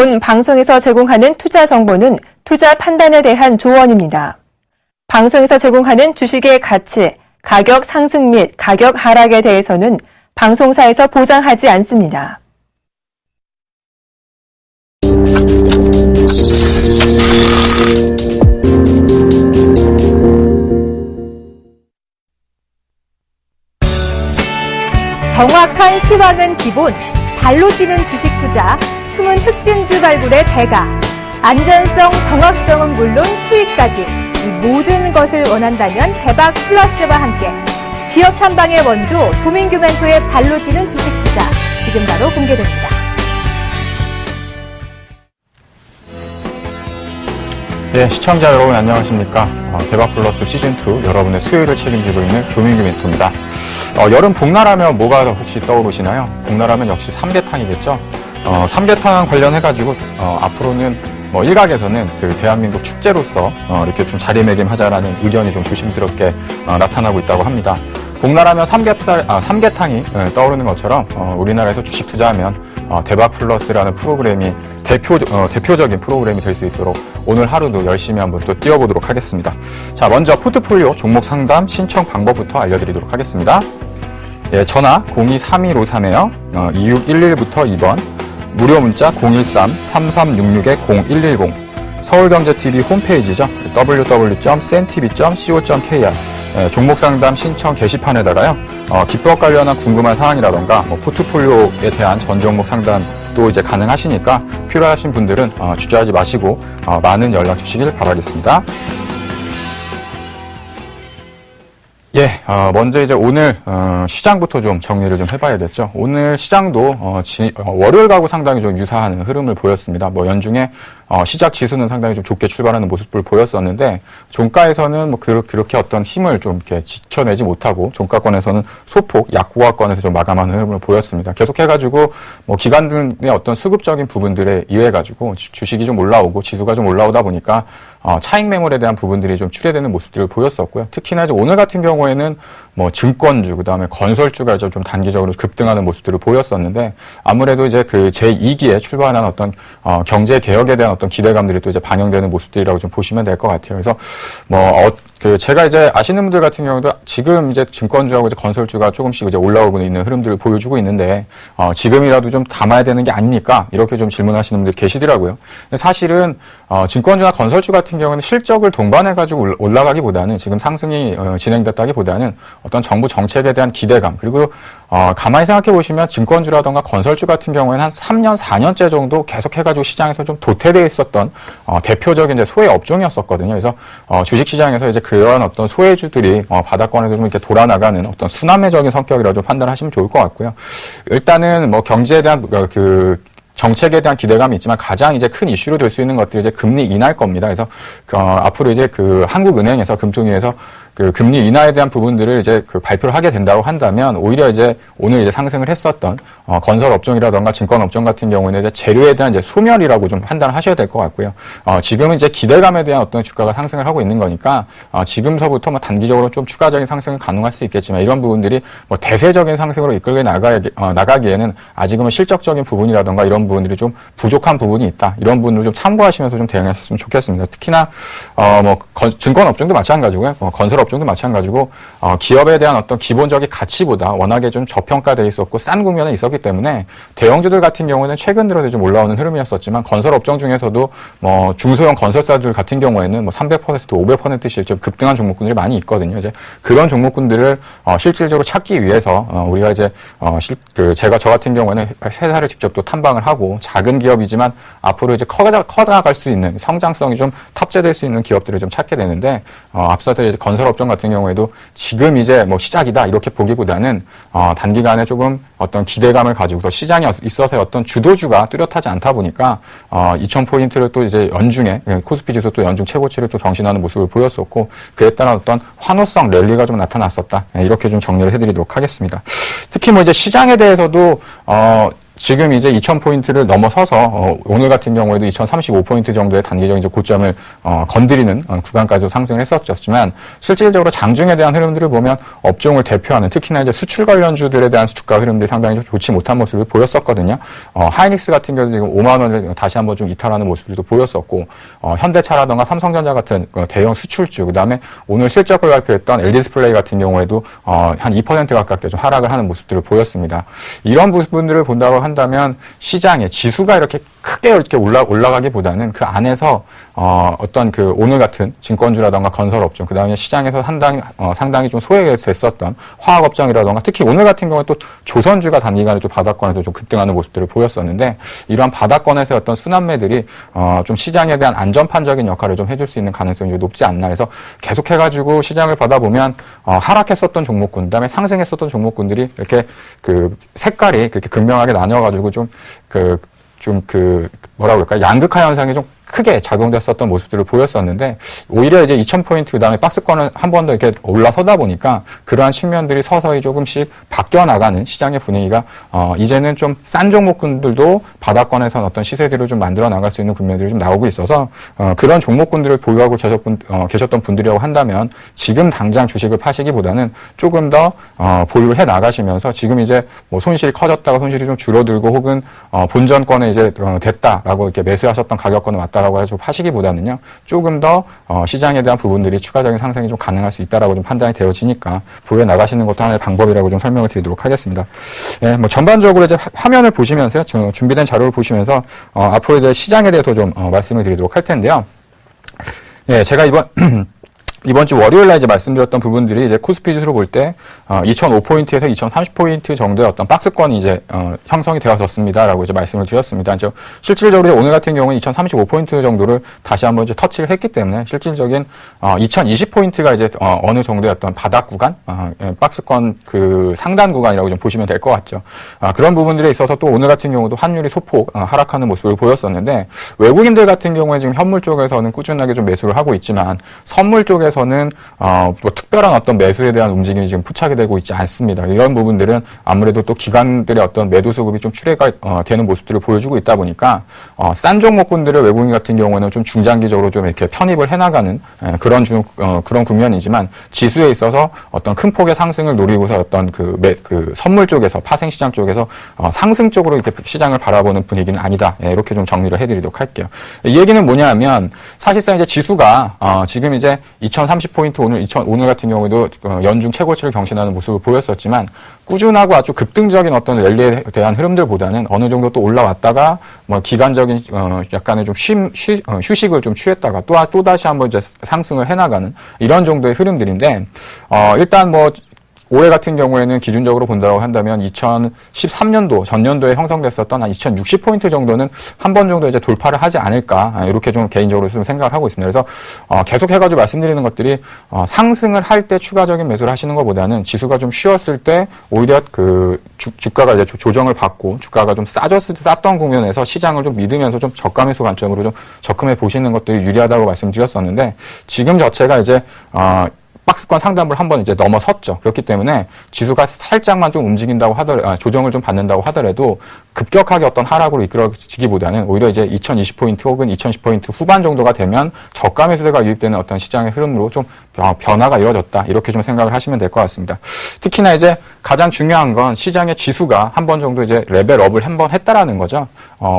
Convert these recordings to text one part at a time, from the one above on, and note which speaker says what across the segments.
Speaker 1: 본 방송에서 제공하는 투자 정보는 투자 판단에 대한 조언입니다. 방송에서 제공하는 주식의 가치, 가격 상승 및 가격 하락에 대해서는 방송사에서 보장하지 않습니다.
Speaker 2: 정확한 시황은 기본, 발로 뛰는 주식 투자, 숨은 흑진주 발굴의 대가, 안전성, 정확성은 물론 수익까지 이 모든 것을 원한다면 대박 플러스와 함께 기업 탐방의 원조 조민규 멘토의 발로 뛰는 주식 투자 지금 바로 공개됩니다.
Speaker 3: 네, 시청자 여러분 안녕하십니까? 대박 플러스 시즌2 여러분의 수요일을 책임지고 있는 조민규 멘토입니다. 여름 복날하면 뭐가 혹시 떠오르시나요? 복날하면 역시 삼계탕이겠죠? 삼계탕 관련해가지고 앞으로는 일각에서는 그 대한민국 축제로서 이렇게 좀 자리매김하자라는 의견이 좀 조심스럽게 나타나고 있다고 합니다. 복날하면 삼계탕이 떠오르는 것처럼 우리나라에서 주식 투자하면 대박 플러스라는 프로그램이 대표적인 프로그램이 될 수 있도록 오늘 하루도 열심히 한번 또 뛰어보도록 하겠습니다. 자, 먼저 포트폴리오 종목 상담 신청 방법부터 알려드리도록 하겠습니다. 예, 전화 023153에요. 2611부터 2번, 무료 문자 013-3366-0110, 서울경제TV 홈페이지죠. www.cntv.co.kr 종목 상담 신청 게시판에다가요. 기법 관련한 궁금한 사항이라던가 포트폴리오에 대한 전 종목 상담도 이제 가능하시니까 필요하신 분들은 주저하지 마시고 많은 연락 주시길 바라겠습니다. 예, 먼저 이제 오늘 시장부터 좀 정리를 좀 해봐야겠죠. 오늘 시장도 월요일 가고 상당히 좀 유사한 흐름을 보였습니다. 연중에 시작 지수는 상당히 좀 좋게 출발하는 모습을 보였었는데 종가에서는 그렇게 어떤 힘을 좀 이렇게 지켜내지 못하고 종가권에서는 소폭 약보합권에서 좀 마감하는 흐름을 보였습니다. 계속해가지고 기관들의 어떤 수급적인 부분들에 의해 가지고 주식이 좀 올라오고 지수가 좀 올라오다 보니까 차익 매물에 대한 부분들이 좀 출회되는 모습들을 보였었고요. 특히나 이제 오늘 같은 경우에는 증권주, 그다음에 건설주가 좀 단기적으로 급등하는 모습들을 보였었는데 아무래도 이제 그 제2기에 출발한 어떤 경제 개혁에 대한 어떤 기대감들이 또 이제 반영되는 모습들이라고 좀 보시면 될 것 같아요. 그래서 제가 이제 아시는 분들 같은 경우도 지금 이제 증권주하고 이제 건설주가 조금씩 이제 올라오고 있는 흐름들을 보여주고 있는데 지금이라도 좀 담아야 되는 게 아닙니까? 이렇게 좀 질문하시는 분들 계시더라고요. 사실은 증권주나 건설주 같은 경우는 실적을 동반해가지고 올라가기보다는 지금 상승이 진행됐다기보다는 어떤 정부 정책에 대한 기대감, 그리고 가만히 생각해 보시면 증권주라던가 건설주 같은 경우에는 한 3년, 4년째 정도 계속해가지고 시장에서 좀 도태되어 있었던 대표적인 이제 소외 업종이었었거든요. 그래서 주식시장에서 이제 그런 어떤 소외주들이 바닥권에서 좀 이렇게 돌아나가는 어떤 순환매적인 성격이라고 좀 판단하시면 좋을 것 같고요. 일단은 경제에 대한 정책에 대한 기대감이 있지만 가장 이제 큰 이슈로 될 수 있는 것들이 이제 금리 인하일 겁니다. 그래서 앞으로 이제 한국은행에서 금통위에서 금리 인하에 대한 부분들을 이제 발표를 하게 된다고 한다면 오히려 이제 오늘 이제 상승을 했었던 건설 업종이라던가 증권 업종 같은 경우는 이제 재료에 대한 이제 소멸이라고 좀 판단을 하셔야 될 것 같고요. 지금은 이제 기대감에 대한 어떤 주가가 상승을 하고 있는 거니까 지금서부터 단기적으로 좀 추가적인 상승은 가능할 수 있겠지만 이런 부분들이 대세적인 상승으로 이끌게 나가기에는 아직은 실적적인 부분이라던가 이런 부분들이 좀 부족한 부분이 있다. 이런 부분을 좀 참고하시면서 좀 대응하셨으면 좋겠습니다. 특히나 증권 업종도 마찬가지고요. 건설 업종도 마찬가지고 기업에 대한 어떤 기본적인 가치보다 워낙에 좀 저평가되어 있었고 싼 국면에 있었기 때문에 대형주들 같은 경우는 최근 들어서 좀 올라오는 흐름이었었지만 건설 업종 중에서도 중소형 건설사들 같은 경우에는 300%, 500%씩 좀 급등한 종목군들이 많이 있거든요. 이제 그런 종목군들을 실질적으로 찾기 위해서 우리가 이제 제가 저 같은 경우에는 회사를 직접 또 탐방을 하고 작은 기업이지만 앞으로 이제 커나갈 수 있는 성장성이 좀 탑재될 수 있는 기업들을 좀 찾게 되는데 앞서서 이제 건설 업종 같은 경우에도 지금 이제 시작이다 이렇게 보기보다는 단기간에 조금 어떤 기대감을 가지고 시장에 있어서 어떤 주도주가 뚜렷하지 않다 보니까 2000포인트를 또 이제 연중에 코스피 지수 또 연중 최고치를 또 경신하는 모습을 보였었고 그에 따른 어떤 환호성 랠리가 좀 나타났었다 이렇게 좀 정리를 해드리도록 하겠습니다. 특히 이제 시장에 대해서도 지금 이제 2000포인트를 넘어서서 오늘 같은 경우에도 2035포인트 정도의 단기적인 이제 고점을 건드리는 구간까지도 상승을 했었지만 실질적으로 장중에 대한 흐름들을 보면 업종을 대표하는 특히나 이제 수출 관련주들에 대한 주가 흐름들이 상당히 좀 좋지 못한 모습을 보였었거든요. 하이닉스 같은 경우도 지금 5만 원을 다시 한번 좀 이탈하는 모습들도 보였었고 현대차라든가 삼성전자 같은 대형 수출주 그다음에 오늘 실적을 발표했던 LG디스플레이 같은 경우에도 한 2% 가깝게 좀 하락을 하는 모습들을 보였습니다. 이런 부분들을 본다고 한다면 시장의 지수가 이렇게 크게 이렇게 올라가기보다는 그 안에서 어떤 그 오늘 같은 증권주라던가 건설업종 그다음에 시장에서 상당히 좀 소외됐었던 화학업종이라던가 특히 오늘 같은 경우에 또 조선주가 단기간에 좀 바닥권에서 좀 급등하는 모습들을 보였었는데 이러한 바닥권에서의 어떤 순환매들이 좀 시장에 대한 안전판적인 역할을 좀 해줄 수 있는 가능성이 좀 높지 않나 해서 계속해가지고 시장을 받아보면 하락했었던 종목군 그다음에 상승했었던 종목군들이 이렇게 그 색깔이 그렇게 극명하게 나뉘어가지고 뭐라 그럴까 양극화 현상이 좀 크게 작용됐었던 모습들을 보였었는데 오히려 이제 2000포인트 그다음에 박스권을 한 번 더 이렇게 올라서다 보니까 그러한 측면들이 서서히 조금씩 바뀌어 나가는 시장의 분위기가 이제는 좀 싼 종목군들도 바닥권에선 어떤 시세들을 좀 만들어 나갈 수 있는 국면들이 좀 나오고 있어서 그런 종목군들을 보유하고 계셨던 분들이라고 한다면 지금 당장 주식을 파시기보다는 조금 더 보유를 해 나가시면서 지금 이제 뭐 손실이 커졌다가 손실이 좀 줄어들고 혹은 본전권에 이제 됐다라고 이렇게 매수하셨던 가격권을 왔다라고 해서 파시기보다는요 조금 더 시장에 대한 부분들이 추가적인 상승이 좀 가능할 수 있다라고 좀 판단이 되어지니까 보유해 나가시는 것도 하나의 방법이라고 좀 설명을 드리도록 하겠습니다. 예, 뭐 전반적으로 이제 화면을 보시면서요, 준비된 자료를 보시면서 앞으로 이제 시장에 대해서 좀 말씀을 드리도록 할 텐데요. 예, 제가 이번 주 월요일 날 이제 말씀드렸던 부분들이 이제 코스피 지수로 볼 때 2005포인트에서 2030포인트 정도의 어떤 박스권이 이제 형성이 되어졌습니다라고 이제 말씀을 드렸습니다. 이제 실질적으로 오늘 같은 경우는 2035포인트 정도를 다시 한번 이제 터치를 했기 때문에 실질적인 2020포인트가 이제 어느 정도의 어떤 바닥 구간, 박스권 그 상단 구간이라고 좀 보시면 될 것 같죠. 그런 부분들에 있어서 또 오늘 같은 경우도 환율이 소폭 하락하는 모습을 보였었는데 외국인들 같은 경우에 지금 현물 쪽에서는 꾸준하게 좀 매수를 하고 있지만 선물 쪽에서 는 뭐 특별한 어떤 매수에 대한 움직임이 지금 포착이 되고 있지 않습니다. 이런 부분들은 아무래도 또 기관들의 어떤 매도 수급이 좀 출회가 되는 모습들을 보여주고 있다 보니까 싼 종목군들을 외국인 같은 경우는 좀 중장기적으로 좀 이렇게 편입을 해나가는 그런 국면이지만 지수에 있어서 어떤 큰 폭의 상승을 노리고서 어떤 그 선물 쪽에서 파생 시장 쪽에서 상승 쪽으로 이렇게 시장을 바라보는 분위기는 아니다. 이렇게 좀 정리를 해드리도록 할게요. 이 얘기는 뭐냐면 사실상 이제 지수가 지금 이제 2030포인트 오늘 같은 경우에도 연중 최고치를 경신하는 모습을 보였었지만 꾸준하고 아주 급등적인 어떤 랠리에 대한 흐름들보다는 어느 정도 또 올라왔다가 뭐 기간적인 약간의 좀 휴식을 좀 취했다가 또 다시 한번 이제 상승을 해나가는 이런 정도의 흐름들인데 일단 뭐 올해 같은 경우에는 기준적으로 본다고 한다면 2013년도 전년도에 형성됐었던 한 2060포인트 정도는 한 번 정도 이제 돌파를 하지 않을까 이렇게 좀 개인적으로 좀 생각을 하고 있습니다. 그래서 계속 해가지고 말씀드리는 것들이 상승을 할 때 추가적인 매수를 하시는 것보다는 지수가 좀 쉬었을 때 오히려 그 주가가 이제 조정을 받고 주가가 좀 쌌던 국면에서 시장을 좀 믿으면서 좀 저가 매수 관점으로 좀 접근해 보시는 것들이 유리하다고 말씀드렸었는데 지금 자체가 이제 박스권 상단부를 한번 이제 넘어섰죠. 그렇기 때문에 지수가 살짝만 좀 움직인다고 조정을 좀 받는다고 하더라도 급격하게 어떤 하락으로 이끌어지기보다는 오히려 이제 2020포인트 혹은 2010포인트 후반 정도가 되면 저가 매수세가 유입되는 어떤 시장의 흐름으로 좀 변화가 이루어졌다. 이렇게 좀 생각을 하시면 될 것 같습니다. 특히나 이제 가장 중요한 건 시장의 지수가 한 번 정도 이제 레벨업을 한 번 했다라는 거죠.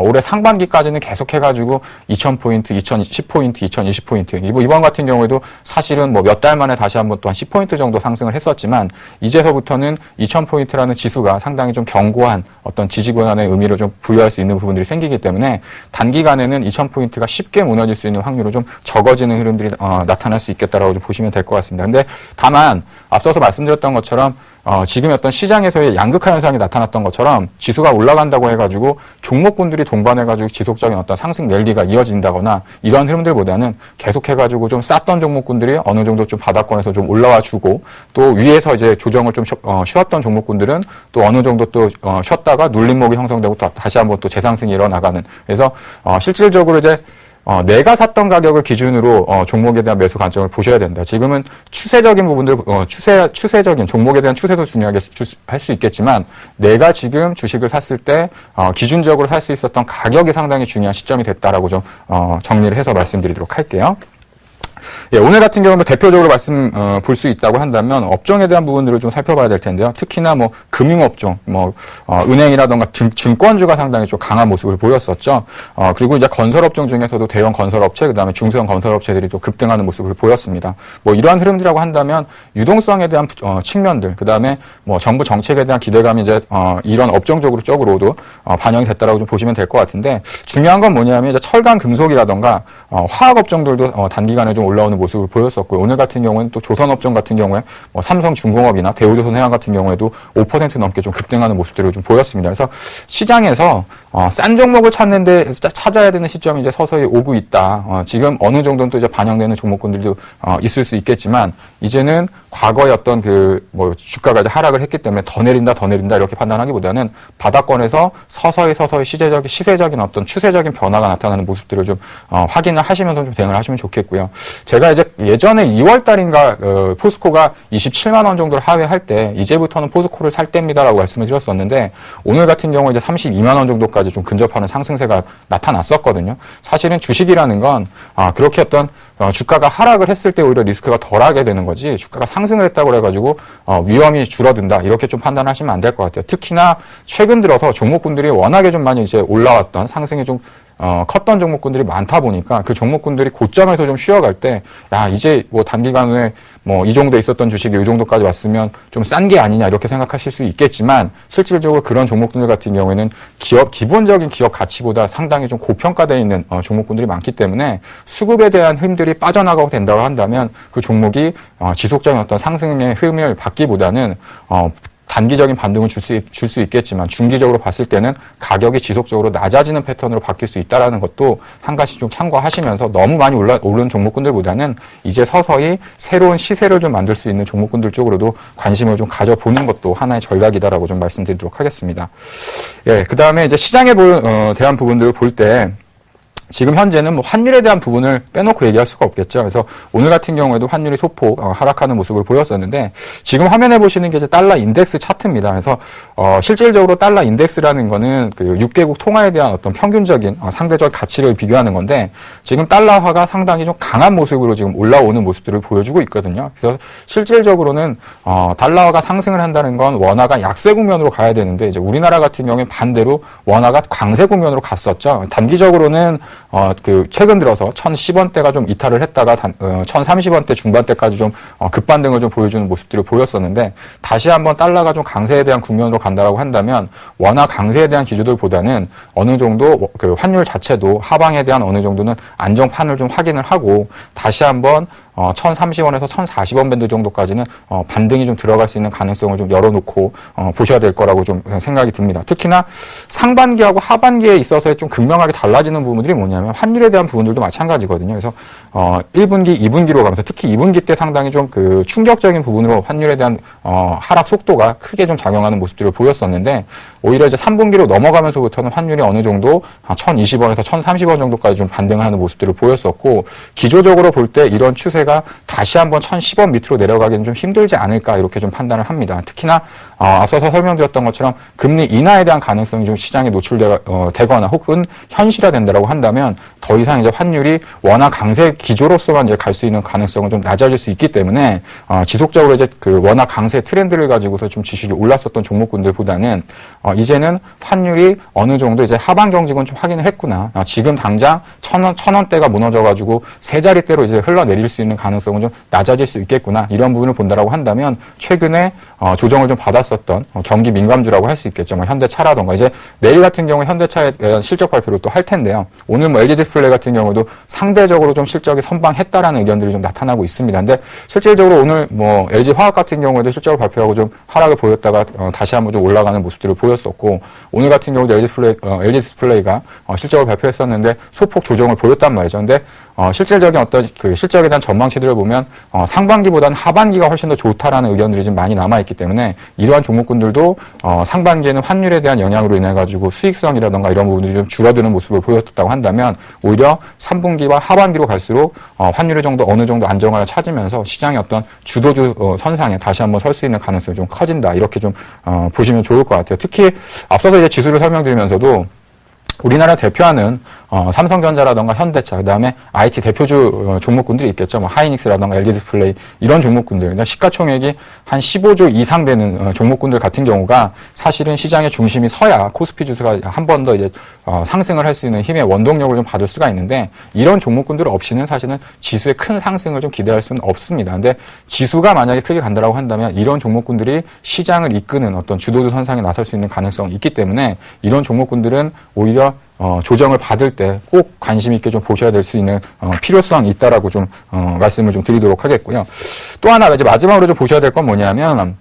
Speaker 3: 올해 상반기까지는 계속해가지고 2000포인트, 2010포인트, 2020포인트. 이번 같은 경우에도 사실은 뭐 몇 달 만에 다시 한번 또 한 10포인트 정도 상승을 했었지만 이제서부터는 2000포인트라는 지수가 상당히 좀 견고한 어떤 지지권의 의미를 좀 부여할 수 있는 부분들이 생기기 때문에 단기간에는 2000포인트가 쉽게 무너질 수 있는 확률이 좀 적어지는 흐름들이 나타날 수 있겠다라고 좀 보시면 될 것 같습니다. 근데 다만 앞서서 말씀드렸던 것처럼 지금 어떤 시장에서의 양극화 현상이 나타났던 것처럼 지수가 올라간다고 해가지고 종목군들이 동반해가지고 지속적인 어떤 상승 랠리가 이어진다거나 이러한 흐름들보다는 계속해가지고 좀 쌌던 종목군들이 어느 정도 좀 바닥권에서 좀 올라와주고 또 위에서 이제 조정을 좀 쉬었던 종목군들은 또 어느 정도 또 쉬었다가 눌림목이 형성되고 또 다시 한번 또 재상승이 일어나가는 그래서 실질적으로 이제 내가 샀던 가격을 기준으로 종목에 대한 매수 관점을 보셔야 된다. 지금은 추세적인 부분들, 추세적인 종목에 대한 추세도 중요하게 할 수 있겠지만 내가 지금 주식을 샀을 때 기준적으로 살 수 있었던 가격이 상당히 중요한 시점이 됐다라고 좀 정리를 해서 말씀드리도록 할게요. 예, 오늘 같은 경우는 대표적으로 볼 수 있다고 한다면 업종에 대한 부분들을 좀 살펴봐야 될 텐데요. 특히나 뭐 금융업종, 은행이라던가 증권주가 상당히 좀 강한 모습을 보였었죠. 그리고 이제 건설업종 중에서도 대형 건설업체, 그다음에 중소형 건설업체들이 좀 급등하는 모습을 보였습니다. 뭐 이러한 흐름이라고 한다면 유동성에 대한 측면들, 그다음에 뭐 정부 정책에 대한 기대감이 이제 이런 업종 쪽으로도 반영이 됐다라고 좀 보시면 될 것 같은데 중요한 건 뭐냐면 이제 철강 금속이라던가 화학 업종들도 단기간에 좀 올라오는 모습을 보였었고요. 오늘 같은 경우는 또 조선업종 같은 경우에 뭐 삼성중공업이나 대우조선해양 같은 경우에도 5% 넘게 좀 급등하는 모습들을 좀 보였습니다. 그래서 시장에서 싼 종목을 찾아야 되는 시점이 이제 서서히 오고 있다. 지금 어느 정도는 또 이제 반영되는 종목군들도 있을 수 있겠지만 이제는 과거의 어떤 주가가 이제 하락을 했기 때문에 더 내린다 이렇게 판단하기보다는 바닥권에서 서서히 시세적인 어떤 추세적인 변화가 나타나는 모습들을 좀 확인을 하시면서 좀 대응을 하시면 좋겠고요. 제가 이제 예전에 2월 달인가 포스코가 27만 원 정도를 하회할 때 이제부터는 포스코를 살 때입니다라고 말씀을 드렸었는데 오늘 같은 경우 이제 32만 원 정도까지 좀 근접하는 상승세가 나타났었거든요. 사실은 주식이라는 건 그렇게 어떤 주가가 하락을 했을 때 오히려 리스크가 덜하게 되는 거지 주가가 상승을 했다고 그래가지고 위험이 줄어든다 이렇게 좀 판단하시면 안 될 것 같아요. 특히나 최근 들어서 종목군들이 워낙에 좀 많이 이제 올라왔던 상승이 좀 컸던 종목군들이 많다 보니까 그 종목군들이 고점에서 좀 쉬어갈 때, 이제 뭐 단기간에 이 정도 있었던 주식이 이 정도까지 왔으면 좀 싼 게 아니냐 이렇게 생각하실 수 있겠지만 실질적으로 그런 종목군들 같은 경우에는 기본적인 기업 가치보다 상당히 좀 고평가되어 있는 종목군들이 많기 때문에 수급에 대한 힘들이 빠져나가고 된다고 한다면 그 종목이 지속적인 어떤 상승의 흐름을 받기보다는 단기적인 반등을 줄 수 있겠지만 중기적으로 봤을 때는 가격이 지속적으로 낮아지는 패턴으로 바뀔 수 있다는 것도 한 가지 좀 참고하시면서 너무 많이 오른 종목군들보다는 이제 서서히 새로운 시세를 좀 만들 수 있는 종목군들 쪽으로도 관심을 좀 가져보는 것도 하나의 전략이다라고 좀 말씀드리도록 하겠습니다. 예, 그 다음에 이제 시장에 대한 부분들을 볼 때 지금 현재는 뭐 환율에 대한 부분을 빼놓고 얘기할 수가 없겠죠. 그래서 오늘 같은 경우에도 환율이 소폭 하락하는 모습을 보였었는데 지금 화면에 보시는 게 이제 달러 인덱스 차트입니다. 그래서 실질적으로 달러 인덱스라는 거는 그 6개국 통화에 대한 어떤 평균적인 상대적 가치를 비교하는 건데 지금 달러화가 상당히 좀 강한 모습으로 지금 올라오는 모습들을 보여주고 있거든요. 그래서 실질적으로는 달러화가 상승을 한다는 건 원화가 약세 국면으로 가야 되는데 이제 우리나라 같은 경우에 반대로 원화가 강세 국면으로 갔었죠. 단기적으로는 최근 들어서 1010원대가 좀 이탈을 했다가 1030원대 중반대까지 좀 급반등을 좀 보여주는 모습들을 보였었는데 다시 한번 달러가 좀 강세에 대한 국면으로 간다라고 한다면 원화 강세에 대한 기조들보다는 어느 정도 그 환율 자체도 하방에 대한 어느 정도는 안정판을 좀 확인을 하고 다시 한번 1030원에서 1040원 밴드 정도까지는 반등이 좀 들어갈 수 있는 가능성을 좀 열어놓고 보셔야 될 거라고 좀 생각이 듭니다. 특히나 상반기하고 하반기에 있어서의 좀 극명하게 달라지는 부분들이 뭐냐면 환율에 대한 부분들도 마찬가지거든요. 그래서 1분기, 2분기로 가면서 특히 2분기 때 상당히 좀 그 충격적인 부분으로 환율에 대한 하락 속도가 크게 좀 작용하는 모습들을 보였었는데 오히려 이제 3분기로 넘어가면서부터는 환율이 어느 정도 1020원에서 1030원 정도까지 좀 반등하는 모습들을 보였었고 기조적으로 볼 때 이런 추세가 다시 한번 1010원 밑으로 내려가기는 좀 힘들지 않을까 이렇게 좀 판단을 합니다. 특히나 앞서서 설명드렸던 것처럼 금리 인하에 대한 가능성이 좀 시장에 노출되거나 혹은 현실화된다라고 한다면 더 이상 이제 환율이 원화 강세 기조로서만 이제 갈 수 있는 가능성은 좀 낮아질 수 있기 때문에 지속적으로 이제 그 원화 강세 트렌드를 가지고서 좀 주식이 올랐었던 종목군들보다는 이제는 환율이 어느 정도 이제 하방 경직은 좀 확인을 했구나. 지금 당장 1000원대가 무너져가지고 세 자릿대로 이제 흘러내릴 수 있는 가능성은 좀 낮아질 수 있겠구나. 이런 부분을 본다라고 한다면 최근에 조정을 좀 받았었던 경기 민감주라고 할 수 있겠죠. 현대차라던가 이제 내일 같은 경우에 현대차에 대한 실적 발표를 또 할 텐데요. 오늘 LG 디스플레이 같은 경우도 상대적으로 좀 실적이 선방했다라는 의견들이 좀 나타나고 있습니다. 근데 실질적으로 오늘 LG 화학 같은 경우에도 실적을 발표하고 좀 하락을 보였다가 다시 한번 좀 올라가는 모습들을 보였었고 오늘 같은 경우도 LG 디스플레이가 실적을 발표했었는데 소폭 조정을 보였단 말이죠. 근데 실질적인 어떤 그 실적에 대한 전망 전망치들을 보면 상반기보다는 하반기가 훨씬 더 좋다라는 의견들이 좀 많이 남아있기 때문에 이러한 종목군들도 상반기에는 환율에 대한 영향으로 인해 가지고 수익성이라던가 이런 부분들이 좀 줄어드는 모습을 보였다고 한다면 오히려 3분기와 하반기로 갈수록 환율의 어느 정도 안정화를 찾으면서 시장의 어떤 주도주 선상에 다시 한번 설 수 있는 가능성이 좀 커진다. 이렇게 좀 보시면 좋을 것 같아요. 특히 앞서서 이제 지수를 설명드리면서도 우리나라 대표하는 삼성전자라던가 현대차, 그다음에 IT 대표주 종목군들이 있겠죠. 뭐 하이닉스라던가 LG디스플레이 이런 종목군들, 시가총액이 한 15조 이상 되는 종목군들 같은 경우가 사실은 시장의 중심이 서야 코스피 지수가 한 번 더 이제 상승을 할 수 있는 힘의 원동력을 좀 받을 수가 있는데 이런 종목군들 없이는 사실은 지수의 큰 상승을 좀 기대할 수는 없습니다. 근데 지수가 만약에 크게 간다라고 한다면 이런 종목군들이 시장을 이끄는 어떤 주도주 선상에 나설 수 있는 가능성이 있기 때문에 이런 종목군들은 오히려 조정을 받을 때 꼭 관심 있게 좀 보셔야 될 수 있는 필요성이 있다라고 좀 말씀을 좀 드리도록 하겠고요. 또 하나 이제 마지막으로 좀 보셔야 될 건 뭐냐면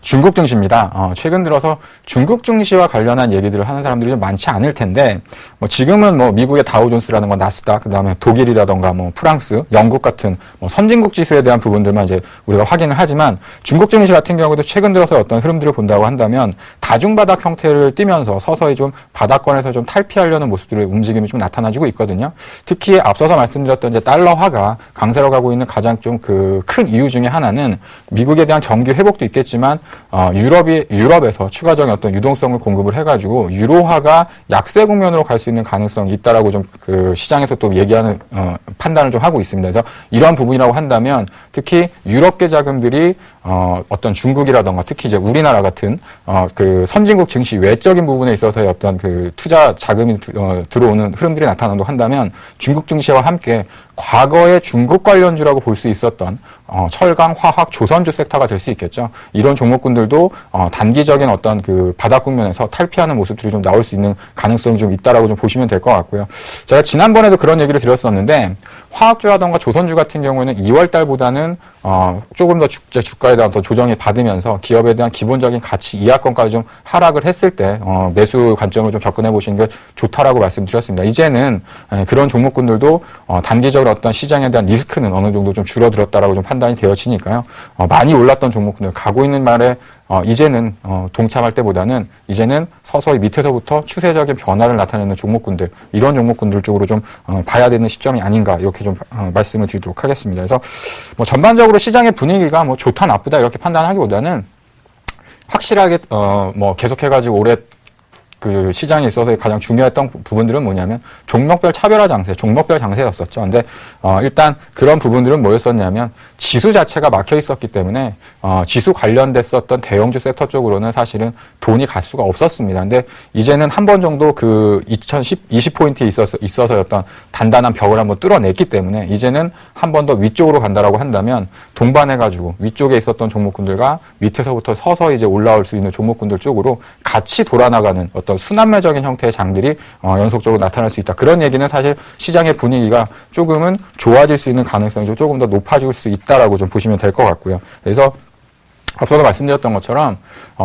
Speaker 3: 중국 증시입니다. 최근 들어서 중국 증시와 관련한 얘기들을 하는 사람들이 좀 많지 않을 텐데, 지금은 미국의 다우존스라는 건 나스닥, 그 다음에 독일이라던가 프랑스, 영국 같은 선진국 지수에 대한 부분들만 이제 우리가 확인을 하지만 중국 증시 같은 경우도 최근 들어서 어떤 흐름들을 본다고 한다면 다중바닥 형태를 띠면서 서서히 좀 바닥권에서 좀 탈피하려는 모습들의 움직임이 좀 나타나주고 있거든요. 특히 앞서서 말씀드렸던 이제 달러화가 강세로 가고 있는 가장 좀 큰 이유 중에 하나는 미국에 대한 경기 회복도 있겠지만 유럽에서 추가적인 어떤 유동성을 공급을 해가지고 유로화가 약세 국면으로 갈 수 있는 가능성이 있다라고 좀 시장에서 또 얘기하는 판단을 좀 하고 있습니다. 그래서 이러한 부분이라고 한다면 특히 유럽계 자금들이 어떤 중국이라던가 특히 이제 우리나라 같은 선진국 증시 외적인 부분에 있어서의 어떤 투자 자금이 들어오는 흐름들이 나타난다고 한다면 중국 증시와 함께 과거의 중국 관련주라고 볼 수 있었던 철강, 화학, 조선주 섹터가 될 수 있겠죠. 이런 종목군들도 단기적인 어떤 바닥 국면에서 탈피하는 모습들이 좀 나올 수 있는 가능성이 좀 있다라고 좀 보시면 될 것 같고요. 제가 지난번에도 그런 얘기를 드렸었는데 화학주라던가 조선주 같은 경우에는 2월 달보다는 조금 더 주가에 대한 더 조정이 받으면서 기업에 대한 기본적인 가치 이하권까지 좀 하락을 했을 때 매수 관점으로 좀 접근해 보시는 게 좋다라고 말씀드렸습니다. 이제는 그런 종목군들도 단기적으로 어떤 시장에 대한 리스크는 어느 정도 좀 줄어들었다라고 좀 판단이 되어지니까요. 많이 올랐던 종목군들 가고 있는 말에 이제는 동참할 때보다는 이제는 서서히 밑에서부터 추세적인 변화를 나타내는 종목군들, 이런 종목군들 쪽으로 좀 봐야 되는 시점이 아닌가 이렇게 좀 말씀을 드리도록 하겠습니다. 그래서 전반적으로 시장의 분위기가 좋다 나쁘다 이렇게 판단하기보다는 확실하게 계속해가지고 올해 시장에 있어서 가장 중요했던 부분들은 뭐냐면 종목별 차별화 장세, 종목별 장세였었죠. 근데 일단 그런 부분들은 뭐였었냐면 지수 자체가 막혀 있었기 때문에 지수 관련됐었던 대형주 섹터 쪽으로는 사실은 돈이 갈 수가 없었습니다. 근데 이제는 한 번 정도 20포인트에 있어서였던 단단한 벽을 한번 뚫어냈기 때문에 이제는 한 번 더 위쪽으로 간다라고 한다면 동반해가지고 위쪽에 있었던 종목군들과 밑에서부터 서서히 이제 올라올 수 있는 종목군들 쪽으로 같이 돌아나가는 어떤 순환매적인 형태의 장들이 연속적으로 나타날 수 있다. 그런 얘기는 사실 시장의 분위기가 조금은 좋아질 수 있는 가능성이 조금 더 높아질 수 있다라고 좀 보시면 될 것 같고요. 그래서 앞서도 말씀드렸던 것처럼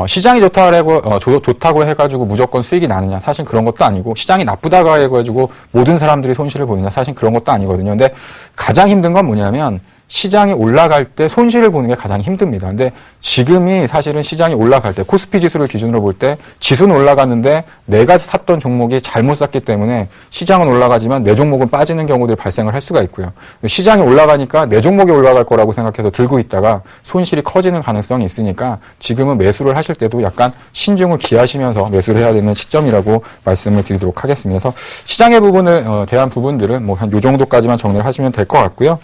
Speaker 3: 시장이 좋다고 해가지고 무조건 수익이 나느냐, 사실 그런 것도 아니고 시장이 나쁘다고 해가지고 모든 사람들이 손실을 보느냐, 사실 그런 것도 아니거든요. 근데 가장 힘든 건 뭐냐면 시장이 올라갈 때 손실을 보는 게 가장 힘듭니다. 근데 지금이 사실은 시장이 올라갈 때 코스피 지수를 기준으로 볼 때 지수는 올라갔는데 내가 샀던 종목이 잘못 샀기 때문에 시장은 올라가지만 내 종목은 빠지는 경우들이 발생을 할 수가 있고요. 시장이 올라가니까 내 종목이 올라갈 거라고 생각해서 들고 있다가 손실이 커지는 가능성이 있으니까 지금은 매수를 하실 때도 약간 신중을 기하시면서 매수를 해야 되는 시점이라고 말씀을 드리도록 하겠습니다. 그래서 시장의 부분을 대한 부분들은 한 요 정도까지만 정리를 하시면 될 것 같고요.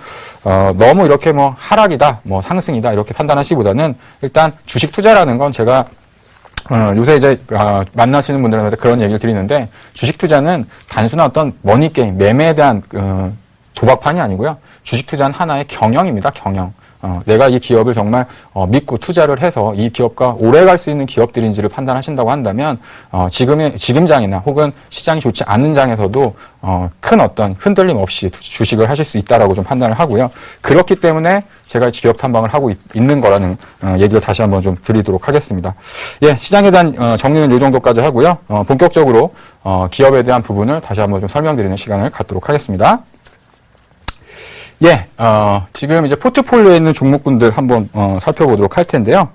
Speaker 3: 너무 이렇게 하락이다, 상승이다 이렇게 판단하시기보다는 일단 주식 투자라는 건 제가 요새 이제 만나시는 분들한테 그런 얘기를 드리는데 주식 투자는 단순한 어떤 머니게임, 매매에 대한 도박판이 아니고요. 주식 투자는 하나의 경영입니다. 경영. 내가 이 기업을 정말 믿고 투자를 해서 이 기업과 오래 갈 수 있는 기업들인지를 판단하신다고 한다면 지금 장이나 혹은 시장이 좋지 않은 장에서도 큰 어떤 흔들림 없이 주식을 하실 수 있다라고 좀 판단을 하고요. 그렇기 때문에 제가 기업 탐방을 하고 있는 거라는 얘기를 다시 한번 좀 드리도록 하겠습니다. 예, 시장에 대한 정리는 이 정도까지 하고요. 본격적으로 기업에 대한 부분을 다시 한번 좀 설명드리는 시간을 갖도록 하겠습니다. 예, 지금 이제 포트폴리오에 있는 종목군들 한번 살펴보도록 할 텐데요.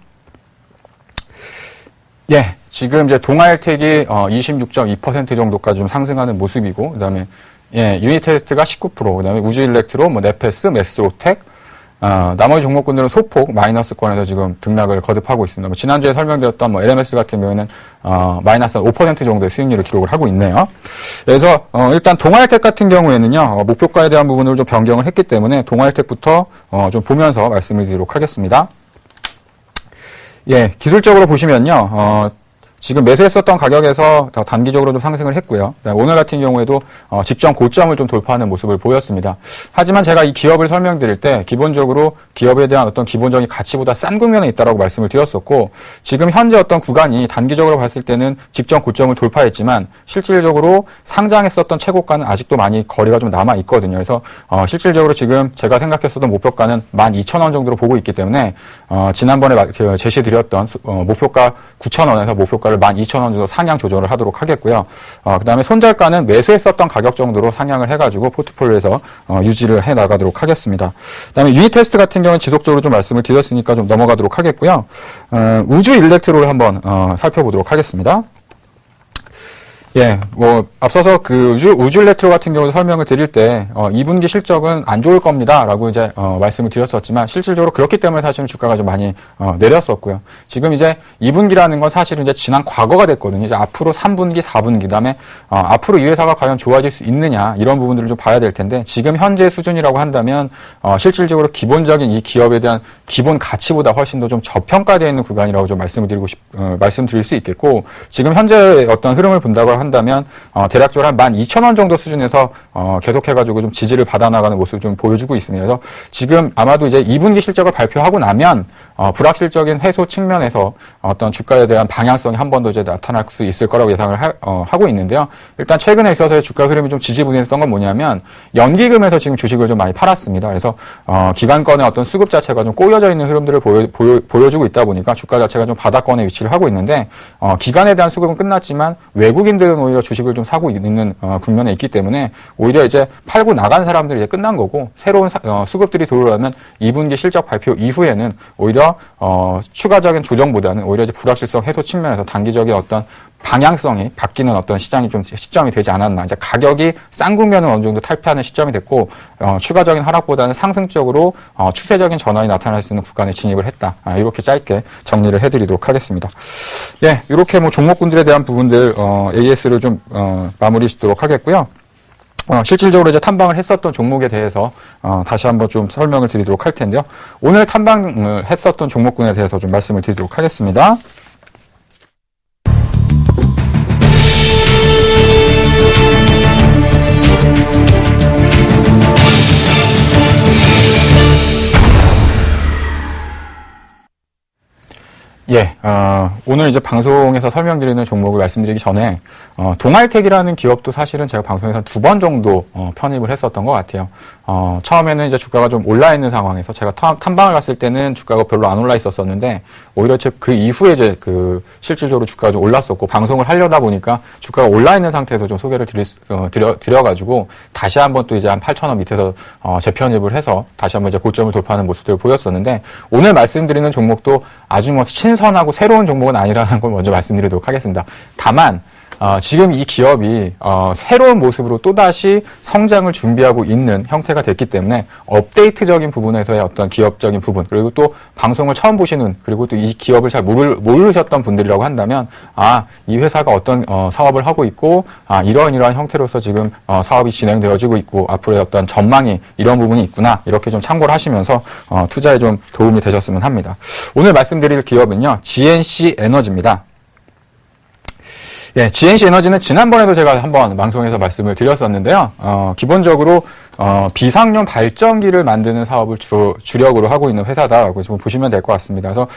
Speaker 3: 예, 지금 이제 동아일텍이 26.2% 정도까지 좀 상승하는 모습이고, 그다음에 예, 유니테스트가 19%, 그다음에 우주일렉트로, 뭐 네페스, 메스로텍, 나머지 종목군들은 소폭 마이너스권에서 지금 등락을 거듭하고 있습니다. 뭐 지난주에 설명드렸던 뭐 LMS 같은 경우에는 마이너스 5% 정도의 수익률을 기록을 하고 있네요. 그래서 일단 동아일텍 같은 경우에는요, 목표가에 대한 부분을 좀 변경을 했기 때문에 동아일텍부터 좀 보면서 말씀을 드리도록 하겠습니다. 예, 기술적으로 보시면요, 지금 매수했었던 가격에서 더 단기적으로 좀 상승을 했고요. 오늘 같은 경우에도 직전 고점을 좀 돌파하는 모습을 보였습니다. 하지만 제가 이 기업을 설명드릴 때 기본적으로 기업에 대한 어떤 기본적인 가치보다 싼 국면에 있다라고 말씀을 드렸었고, 지금 현재 어떤 구간이 단기적으로 봤을 때는 직전 고점을 돌파했지만 실질적으로 상장했었던 최고가는 아직도 많이 거리가 좀 남아 있거든요. 그래서 실질적으로 지금 제가 생각했었던 목표가는 12,000원 정도로 보고 있기 때문에 지난번에 제시드렸던 목표가 9,000원에서 목표가를 12,000원 정도 상향 조정을 하도록 하겠고요. 그 다음에 손절가는 매수했었던 가격 정도로 상향을 해가지고 포트폴리오에서 유지를 해 나가도록 하겠습니다. 그 다음에 유니테스트 같은 경우는 지속적으로 좀 말씀을 드렸으니까 좀 넘어가도록 하겠고요. 우주 일렉트로를 한번 살펴보도록 하겠습니다. 예, 뭐 앞서서 그 우주 일렉트로 같은 경우도 설명을 드릴 때 2분기 실적은 안 좋을 겁니다라고 이제 말씀을 드렸었지만 실질적으로 그렇기 때문에 사실은 주가가 좀 많이 내렸었고요. 지금 이제 2분기라는 건 사실은 이제 지난 과거가 됐거든요. 이제 앞으로 3분기, 4분기 그다음에 앞으로 이 회사가 과연 좋아질 수 있느냐 이런 부분들을 좀 봐야 될 텐데 지금 현재 수준이라고 한다면 실질적으로 기본적인 이 기업에 대한 기본 가치보다 훨씬 더 좀 저평가되어 있는 구간이라고 좀 말씀드릴 수 있겠고, 지금 현재 어떤 흐름을 본다고 한다면 대략적으로 한 12,000원 정도 수준에서 계속해가지고 좀 지지를 받아나가는 모습을 좀 보여주고 있습니다. 그래서 지금 아마도 이제 2분기 실적을 발표하고 나면 불확실적인 해소 측면에서 어떤 주가에 대한 방향성이 한 번 더 이제 나타날 수 있을 거라고 예상을 하고 있는데요. 일단 최근에 있어서의 주가 흐름이 좀 지지부진했던 건 뭐냐면 연기금에서 지금 주식을 좀 많이 팔았습니다. 그래서 기관권의 어떤 수급 자체가 좀 꼬여져 있는 흐름들을 보여주고 있다 보니까 주가 자체가 좀 바닥권에 위치를 하고 있는데 기관에 대한 수급은 끝났지만 외국인들은 오히려 주식을 좀 사고 있는 국면에 있기 때문에 오히려 이제 팔고 나간 사람들이 이제 끝난 거고, 새로운 수급들이 들어오려면 2분기 실적 발표 이후에는 오히려 추가적인 조정보다는 오히려 이제 불확실성 해소 측면에서 단기적인 어떤 방향성이 바뀌는 어떤 시점이 되지 않았나. 이제 가격이 싼 국면은 어느 정도 탈피하는 시점이 됐고, 추가적인 하락보다는 상승적으로 추세적인 전환이 나타날 수 있는 구간에 진입을 했다. 이렇게 짧게 정리를 해드리도록 하겠습니다. 예, 이렇게 뭐 종목군들에 대한 부분들 AS를 좀 마무리 짓도록 하겠고요. 실질적으로 이제 탐방을 했었던 종목에 대해서 다시 한번 좀 설명을 드리도록 할 텐데요. 오늘 탐방을 했었던 종목군에 대해서 좀 말씀을 드리도록 하겠습니다. 예, 오늘 이제 방송에서 설명드리는 종목을 말씀드리기 전에, 동아일텍이라는 기업도 사실은 제가 방송에서 2번 정도, 편입을 했었던 것 같아요. 처음에는 이제 주가가 좀 올라 있는 상황에서 제가 탐방을 갔을 때는 주가가 별로 안 올라 있었었는데, 오히려 그 이후에 이제 실질적으로 주가가 좀 올랐었고, 방송을 하려다 보니까 주가가 올라 있는 상태에서 좀 소개를 드려가지고, 다시 한번 또 이제 한 8,000원 밑에서, 재편입을 해서 다시 한번 이제 고점을 돌파하는 모습들을 보였었는데, 오늘 말씀드리는 종목도 아주 뭐 신선하고 새로운 종목은 아니라는 걸 먼저 말씀드리도록 하겠습니다. 다만 지금 이 기업이 새로운 모습으로 또다시 성장을 준비하고 있는 형태가 됐기 때문에 업데이트적인 부분에서의 어떤 기업적인 부분, 그리고 또 방송을 처음 보시는, 그리고 또 이 기업을 잘 모르셨던 분들이라고 한다면 이 회사가 어떤 사업을 하고 있고 이러한 형태로서 지금 사업이 진행되어지고 있고 앞으로의 어떤 전망이 이런 부분이 있구나, 이렇게 좀 참고를 하시면서 투자에 좀 도움이 되셨으면 합니다. 오늘 말씀드릴 기업은요, GNC 에너지입니다. 예, GNC 에너지는 지난번에도 제가 한번 방송에서 말씀을 드렸었는데요. 기본적으로 비상용 발전기를 만드는 사업을 주력으로 하고 있는 회사다라고 좀 보시면 될 것 같습니다. 그래서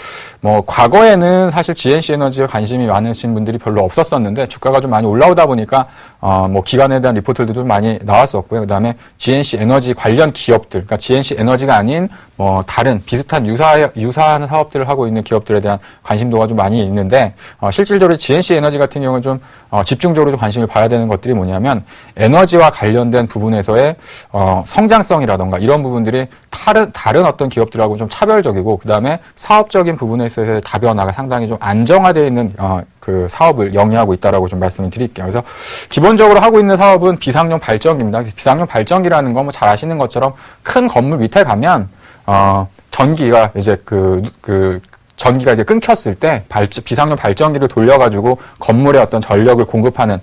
Speaker 3: 뭐 과거에는 사실 GNC 에너지에 관심이 많으신 분들이 별로 없었었는데 주가가 좀 많이 올라오다 보니까 뭐 기관에 대한 리포트들도 좀 많이 나왔었고요. 그다음에 GNC 에너지 관련 기업들, 그러니까 GNC 에너지가 아닌 뭐 다른 비슷한 유사한 사업들을 하고 있는 기업들에 대한 관심도가 좀 많이 있는데, 실질적으로 GNC 에너지 같은 경우는 좀 집중적으로 좀 관심을 봐야 되는 것들이 뭐냐면 에너지와 관련된 부분에서의 성장성이라던가 이런 부분들이 다른 어떤 기업들하고 좀 차별적이고, 그 다음에 사업적인 부분에 있어서의 다변화가 상당히 좀 안정화되어 있는 그 사업을 영위하고 있다라고 좀 말씀을 드릴게요. 그래서 기본적으로 하고 있는 사업은 비상용 발전기입니다. 비상용 발전기라는 건 뭐 잘 아시는 것처럼 큰 건물 밑에 가면 전기가 이제 전기가 이제 끊겼을 때 비상용 발전기를 돌려가지고 건물에 어떤 전력을 공급하는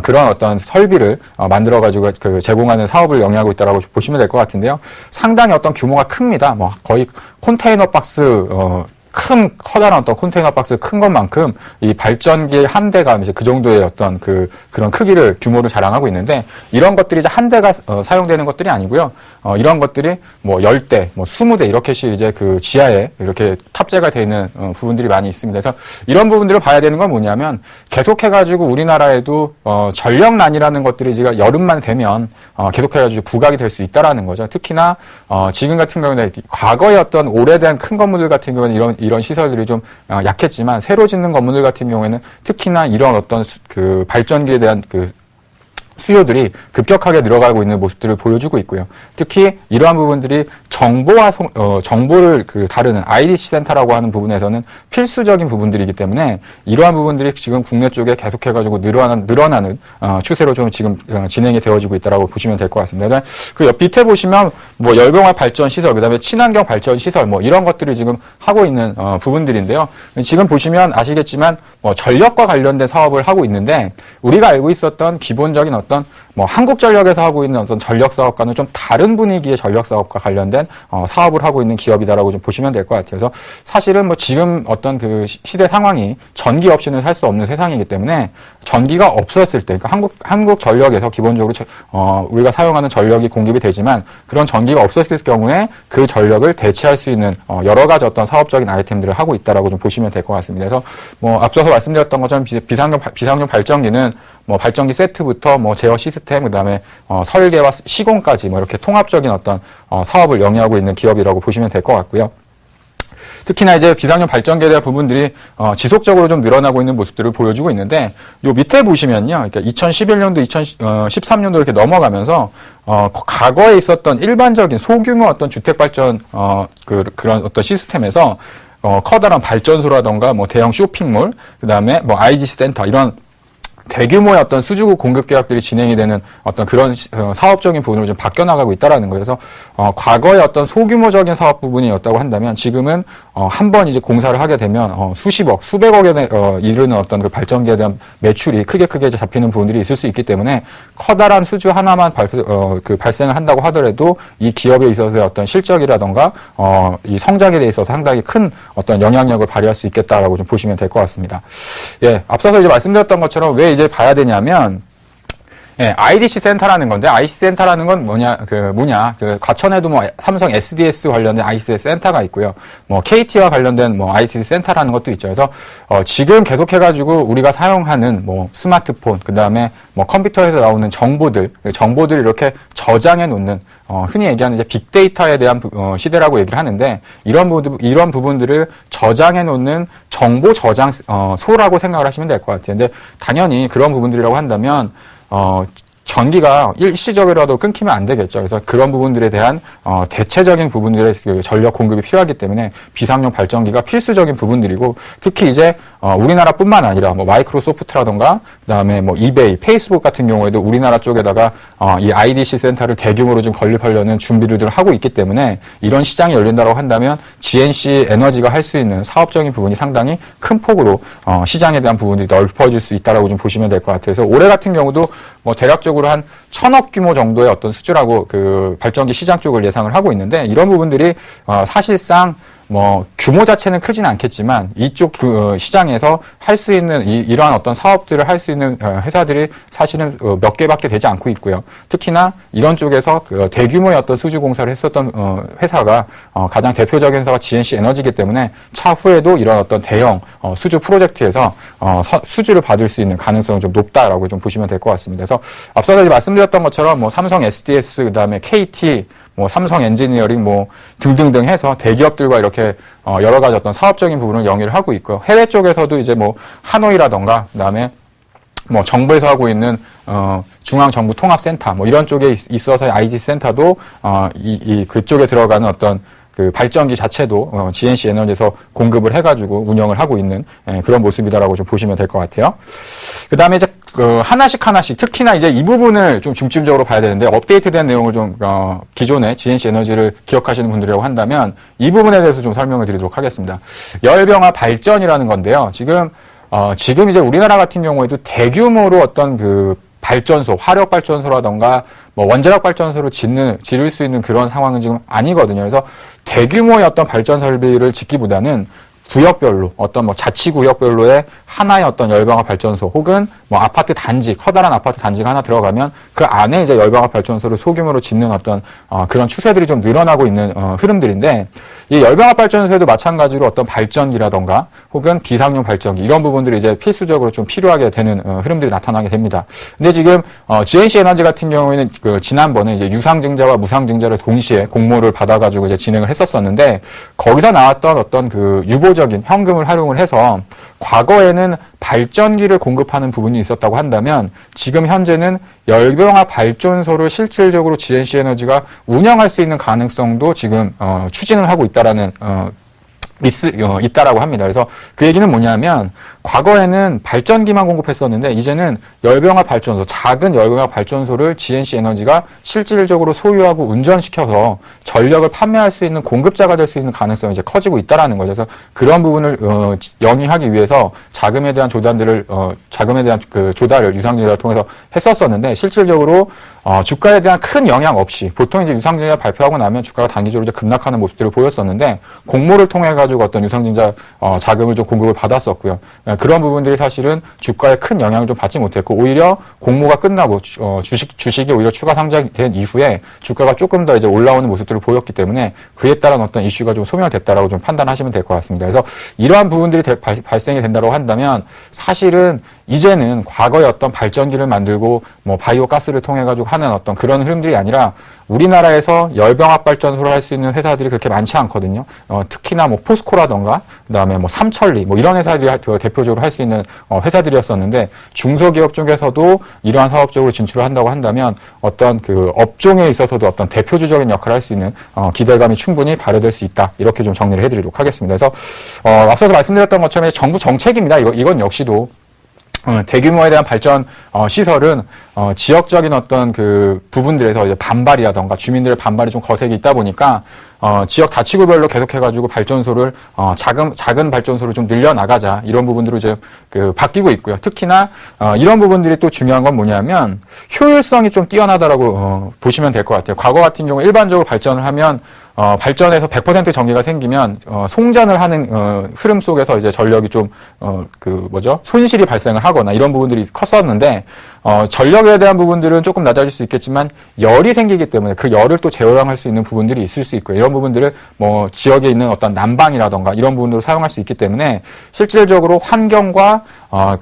Speaker 3: 그런 어떤 설비를 만들어가지고 제공하는 사업을 영위하고 있다라고 보시면 될 것 같은데요. 상당히 어떤 규모가 큽니다. 뭐 거의 컨테이너 박스 커다란 어떤 컨테이너 박스 큰 것만큼 이 발전기 한 대가 이제 그 정도의 어떤 그런 규모를 자랑하고 있는데, 이런 것들이 이제 한 대가 사용되는 것들이 아니고요. 이런 것들이 뭐 10대, 뭐 20대 이렇게씩 이제 그 지하에 이렇게 탑재가 되어 있는 부분들이 많이 있습니다. 그래서 이런 부분들을 봐야 되는 건 뭐냐면, 계속해가지고 우리나라에도 전력난이라는 것들이 이제 여름만 되면 계속해가지고 부각이 될 수 있다라는 거죠. 특히나 지금 같은 경우는 과거에 어떤 오래된 큰 건물들 같은 경우는 이런 시설들이 좀 약했지만, 새로 짓는 건물들 같은 경우에는 특히나 이런 어떤 발전기에 대한 수요들이 급격하게 늘어가고 있는 모습들을 보여주고 있고요. 특히 이러한 부분들이 정보를 다루는 IDC 센터라고 하는 부분에서는 필수적인 부분들이기 때문에, 이러한 부분들이 지금 국내 쪽에 계속해가지고 늘어나는 추세로 좀 지금 진행이 되어지고 있다라고 보시면 될 것 같습니다. 그 옆 밑에 보시면 뭐 열병화 발전 시설, 그다음에 친환경 발전 시설, 뭐 이런 것들을 지금 하고 있는 부분들인데요. 지금 보시면 아시겠지만 뭐 전력과 관련된 사업을 하고 있는데, 우리가 알고 있었던 기본적인 어떤 뭐 한국전력에서 하고 있는 어떤 전력 사업과는 좀 다른 분위기의 전력 사업과 관련된 사업을 하고 있는 기업이다라고 좀 보시면 될 것 같아요. 그래서 사실은 뭐 지금 어떤 그 시대 상황이 전기 없이는 살 수 없는 세상이기 때문에, 전기가 없었을 때, 그러니까 한국전력에서 기본적으로 우리가 사용하는 전력이 공급이 되지만, 그런 전기가 없었을 경우에 그 전력을 대체할 수 있는 여러 가지 어떤 사업적인 아이템들을 하고 있다라고 좀 보시면 될 것 같습니다. 그래서 뭐 앞서서 말씀드렸던 것처럼 비상용 발전기는 뭐 발전기 세트부터 뭐 제어 시스템, 그다음에 설계와 시공까지 뭐 이렇게 통합적인 어떤 사업을 영위하고 있는 기업이라고 보시면 될 것 같고요. 특히나 이제 비상용 발전기에 대한 부분들이 지속적으로 좀 늘어나고 있는 모습들을 보여주고 있는데, 요 밑에 보시면요, 그러니까 2011년도, 2013년도 이렇게 넘어가면서 과거에 있었던 일반적인 소규모 어떤 주택 발전 그런 어떤 시스템에서 커다란 발전소라던가 뭐 대형 쇼핑몰, 그다음에 뭐 IDC 센터, 이런 대규모의 어떤 수주국 공급 계약들이 진행이 되는 어떤 그런 사업적인 부분으로 좀 바뀌어 나가고 있다라는 거예요. 그래서 과거의 어떤 소규모적인 사업 부분이었다고 한다면, 지금은 한번 이제 공사를 하게 되면 수십억, 수백억에 이르는 어떤 그 발전기에 대한 매출이 크게 이제 잡히는 부분들이 있을 수 있기 때문에, 커다란 수주 하나만 발생을 한다고 하더라도 이 기업에 있어서의 어떤 실적이라던가 이 성장에 대해서 상당히 큰 어떤 영향력을 발휘할 수 있겠다라고 좀 보시면 될 것 같습니다. 예, 앞서서 이제 말씀드렸던 것처럼 왜 이제 봐야 되냐면, IDC 센터라는 건데, IDC 센터라는 건 과천에도 뭐 삼성 SDS 관련된 IDC 센터가 있고요. 뭐 KT와 관련된 뭐 IDC 센터라는 것도 있죠. 그래서 지금 계속해가지고 우리가 사용하는 뭐 스마트폰, 그 다음에 뭐 컴퓨터에서 나오는 정보들을 이렇게 저장해 놓는 흔히 얘기하는 이제 빅데이터에 대한 시대라고 얘기를 하는데, 이런 부분들을 저장해 놓는 정보 저장소라고 생각을 하시면 될 것 같아요. 근데 당연히 그런 부분들이라고 한다면 전기가 일시적이라도 끊기면 안 되겠죠. 그래서 그런 부분들에 대한 대체적인 부분들의 전력 공급이 필요하기 때문에 비상용 발전기가 필수적인 부분들이고, 특히 이제 우리나라뿐만 아니라 뭐 마이크로소프트라던가 그다음에 뭐 이베이, 페이스북 같은 경우에도 우리나라 쪽에다가 이 IDC 센터를 대규모로 좀 건립하려는 준비를 하고 있기 때문에, 이런 시장이 열린다고 한다면 GNC 에너지가 할 수 있는 사업적인 부분이 상당히 큰 폭으로 시장에 대한 부분들이 넓어질 수 있다라고 좀 보시면 될 것 같아요. 그래서 올해 같은 경우도 뭐 대략적으로 한 1,000억 규모 정도의 어떤 수주라고 그 발전기 시장 쪽을 예상을 하고 있는데, 이런 부분들이 사실상 뭐 규모 자체는 크지는 않겠지만, 이쪽 시장에서 할 수 있는 이러한 어떤 사업들을 할 수 있는 회사들이 사실은 몇 개밖에 되지 않고 있고요. 특히나 이런 쪽에서 대규모의 어떤 수주 공사를 했었던 회사가 가장 대표적인 회사가 GNC 에너지이기 때문에, 차후에도 이런 어떤 대형 수주 프로젝트에서 수주를 받을 수 있는 가능성이 좀 높다라고 좀 보시면 될 것 같습니다. 그래서 앞서서 말씀드렸던 것처럼 뭐 삼성 SDS, 그다음에 KT, 뭐 삼성 엔지니어링 뭐 등등등 해서 대기업들과 이렇게 여러 가지 어떤 사업적인 부분을 영위를 하고 있고요. 해외 쪽에서도 이제 뭐 하노이라던가 그다음에 뭐 정부에서 하고 있는 중앙정부통합센터 뭐 이런 쪽에 있어서 IT 센터도 그쪽에 들어가는 어떤 그 발전기 자체도 GNC 에너지에서 공급을 해가지고 운영을 하고 있는 그런 모습이다라고 좀 보시면 될 것 같아요. 그 다음에 이제 하나씩 특히나 이제 이 부분을 좀 중점적으로 봐야 되는데 업데이트된 내용을 좀 기존에 GNC 에너지를 기억하시는 분들이라고 한다면 이 부분에 대해서 좀 설명을 드리도록 하겠습니다. 열병화 발전이라는 건데요. 지금 이제 우리나라 같은 경우에도 대규모로 어떤 그 발전소, 화력 발전소라던가 뭐 원자력 발전소를 지를 수 있는 그런 상황은 지금 아니거든요. 그래서 대규모의 어떤 발전 설비를 짓기보다는 구역별로 어떤 뭐 자치구역별로의 하나의 어떤 열병화 발전소 혹은 뭐 아파트 단지, 커다란 아파트 단지가 하나 들어가면 그 안에 이제 열병화 발전소를 소규모로 짓는 어떤 그런 추세들이 좀 늘어나고 있는 흐름들인데 이 열병화 발전소에도 마찬가지로 어떤 발전기라던가 혹은 비상용 발전기 이런 부분들이 이제 필수적으로 좀 필요하게 되는 흐름들이 나타나게 됩니다. 근데 지금 GNC 에너지 같은 경우에는 그 지난번에 이제 유상증자와 무상증자를 동시에 공모를 받아가지고 이제 진행을 했었었는데 거기서 나왔던 어떤 그 유보적인 현금을 활용을 해서 과거에는 발전기를 공급하는 부분이 있었다고 한다면 지금 현재는 열병화 발전소를 실질적으로 GNC 에너지가 운영할 수 있는 가능성도 지금 추진을 하고 있다라는 있다라고 합니다. 그래서 그 얘기는 뭐냐면 과거에는 발전기만 공급했었는데 이제는 열병화 발전소, 작은 열병화 발전소를 GNC 에너지가 실질적으로 소유하고 운전시켜서 전력을 판매할 수 있는 공급자가 될 수 있는 가능성이 이제 커지고 있다라는 거죠. 그래서 그런 부분을 영위하기 위해서 자금에 대한 그 조달을 유상증자를 통해서 했었었는데 실질적으로 주가에 대한 큰 영향 없이 보통 이제 유상증자 발표하고 나면 주가가 단기적으로 이제 급락하는 모습들을 보였었는데 공모를 통해 가지고 어떤 유상증자 자금을 좀 공급을 받았었고요. 그런 부분들이 사실은 주가에 큰 영향을 좀 받지 못했고 오히려 공모가 끝나고 주식이 오히려 추가 상장된 이후에 주가가 조금 더 이제 올라오는 모습들을 보였기 때문에 그에 따른 어떤 이슈가 좀 소멸됐다라고 좀 판단하시면 될 것 같습니다. 그래서 이러한 부분들이 발생이 된다고 한다면 사실은 이제는 과거의 어떤 발전기를 만들고 뭐 바이오 가스를 통해 가지고 하는 어떤 그런 흐름들이 아니라 우리나라에서 열병합 발전소를 할 수 있는 회사들이 그렇게 많지 않거든요. 특히나 뭐 포스코라던가 그다음에 뭐 삼천리 뭐 이런 회사들이 대표적으로 할 수 있는 회사들이었었는데 중소기업 쪽에서도 이러한 사업 쪽으로 진출을 한다고 한다면 어떤 그 업종에 있어서도 어떤 대표주적인 역할을 할 수 있는 기대감이 충분히 발휘될 수 있다. 이렇게 좀 정리를 해드리도록 하겠습니다. 그래서 앞서서 말씀드렸던 것처럼 정부 정책입니다. 이건 역시도 대규모에 대한 발전 시설은 지역적인 어떤 그 부분들에서 이제 반발이라던가 주민들의 반발이 좀 거세게 있다 보니까 지역 다치구별로 계속해가지고 발전소를 작은 발전소를 좀 늘려나가자 이런 부분들로 이제 그 바뀌고 있고요. 특히나 이런 부분들이 또 중요한 건 뭐냐면 효율성이 좀 뛰어나다라고 보시면 될 것 같아요. 과거 같은 경우 일반적으로 발전을 하면 발전에서 100% 전기가 생기면 송전을 하는 흐름 속에서 이제 전력이 좀 손실이 발생을 하거나 이런 부분들이 컸었는데 전력에 대한 부분들은 조금 낮아질 수 있겠지만 열이 생기기 때문에 그 열을 또 재활용할 수 있는 부분들이 있을 수 있고요. 이런 부분들을 뭐 지역에 있는 어떤 난방이라던가 이런 부분으로 사용할 수 있기 때문에 실질적으로 환경과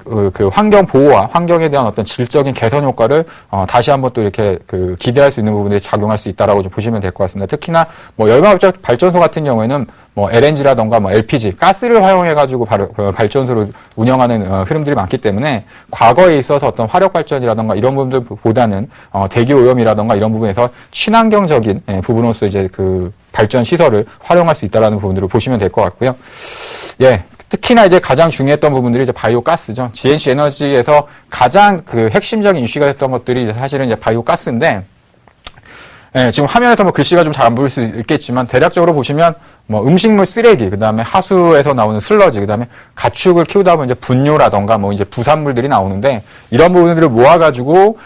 Speaker 3: 그 환경 보호와 환경에 대한 어떤 질적인 개선 효과를 다시 한번 또 이렇게 그 기대할 수 있는 부분들이 작용할 수 있다라고 좀 보시면 될 것 같습니다. 특히나 뭐 열병합 발전소 같은 경우에는 뭐 LNG라던가 뭐 LPG, 가스를 활용해가지고 발전소를 운영하는 흐름들이 많기 때문에 과거에 있어서 어떤 화력 발전이라던가 이런 부분들보다는 대기 오염이라던가 이런 부분에서 친환경적인 부분으로서 이제 그 발전 시설을 활용할 수 있다라는 부분들을 보시면 될 것 같고요. 예. 특히나 이제 가장 중요했던 부분들이 이제 바이오 가스죠. GNC 에너지에서 가장 그 핵심적인 이슈가 됐던 것들이 사실은 이제 바이오 가스인데, 예, 지금 화면에서 뭐 글씨가 좀 잘 안 보일 수 있겠지만 대략적으로 보시면 뭐 음식물 쓰레기, 그다음에 하수에서 나오는 슬러지, 그다음에 가축을 키우다 보면 이제 분뇨라던가 뭐 이제 부산물들이 나오는데 이런 부분들을 모아가지고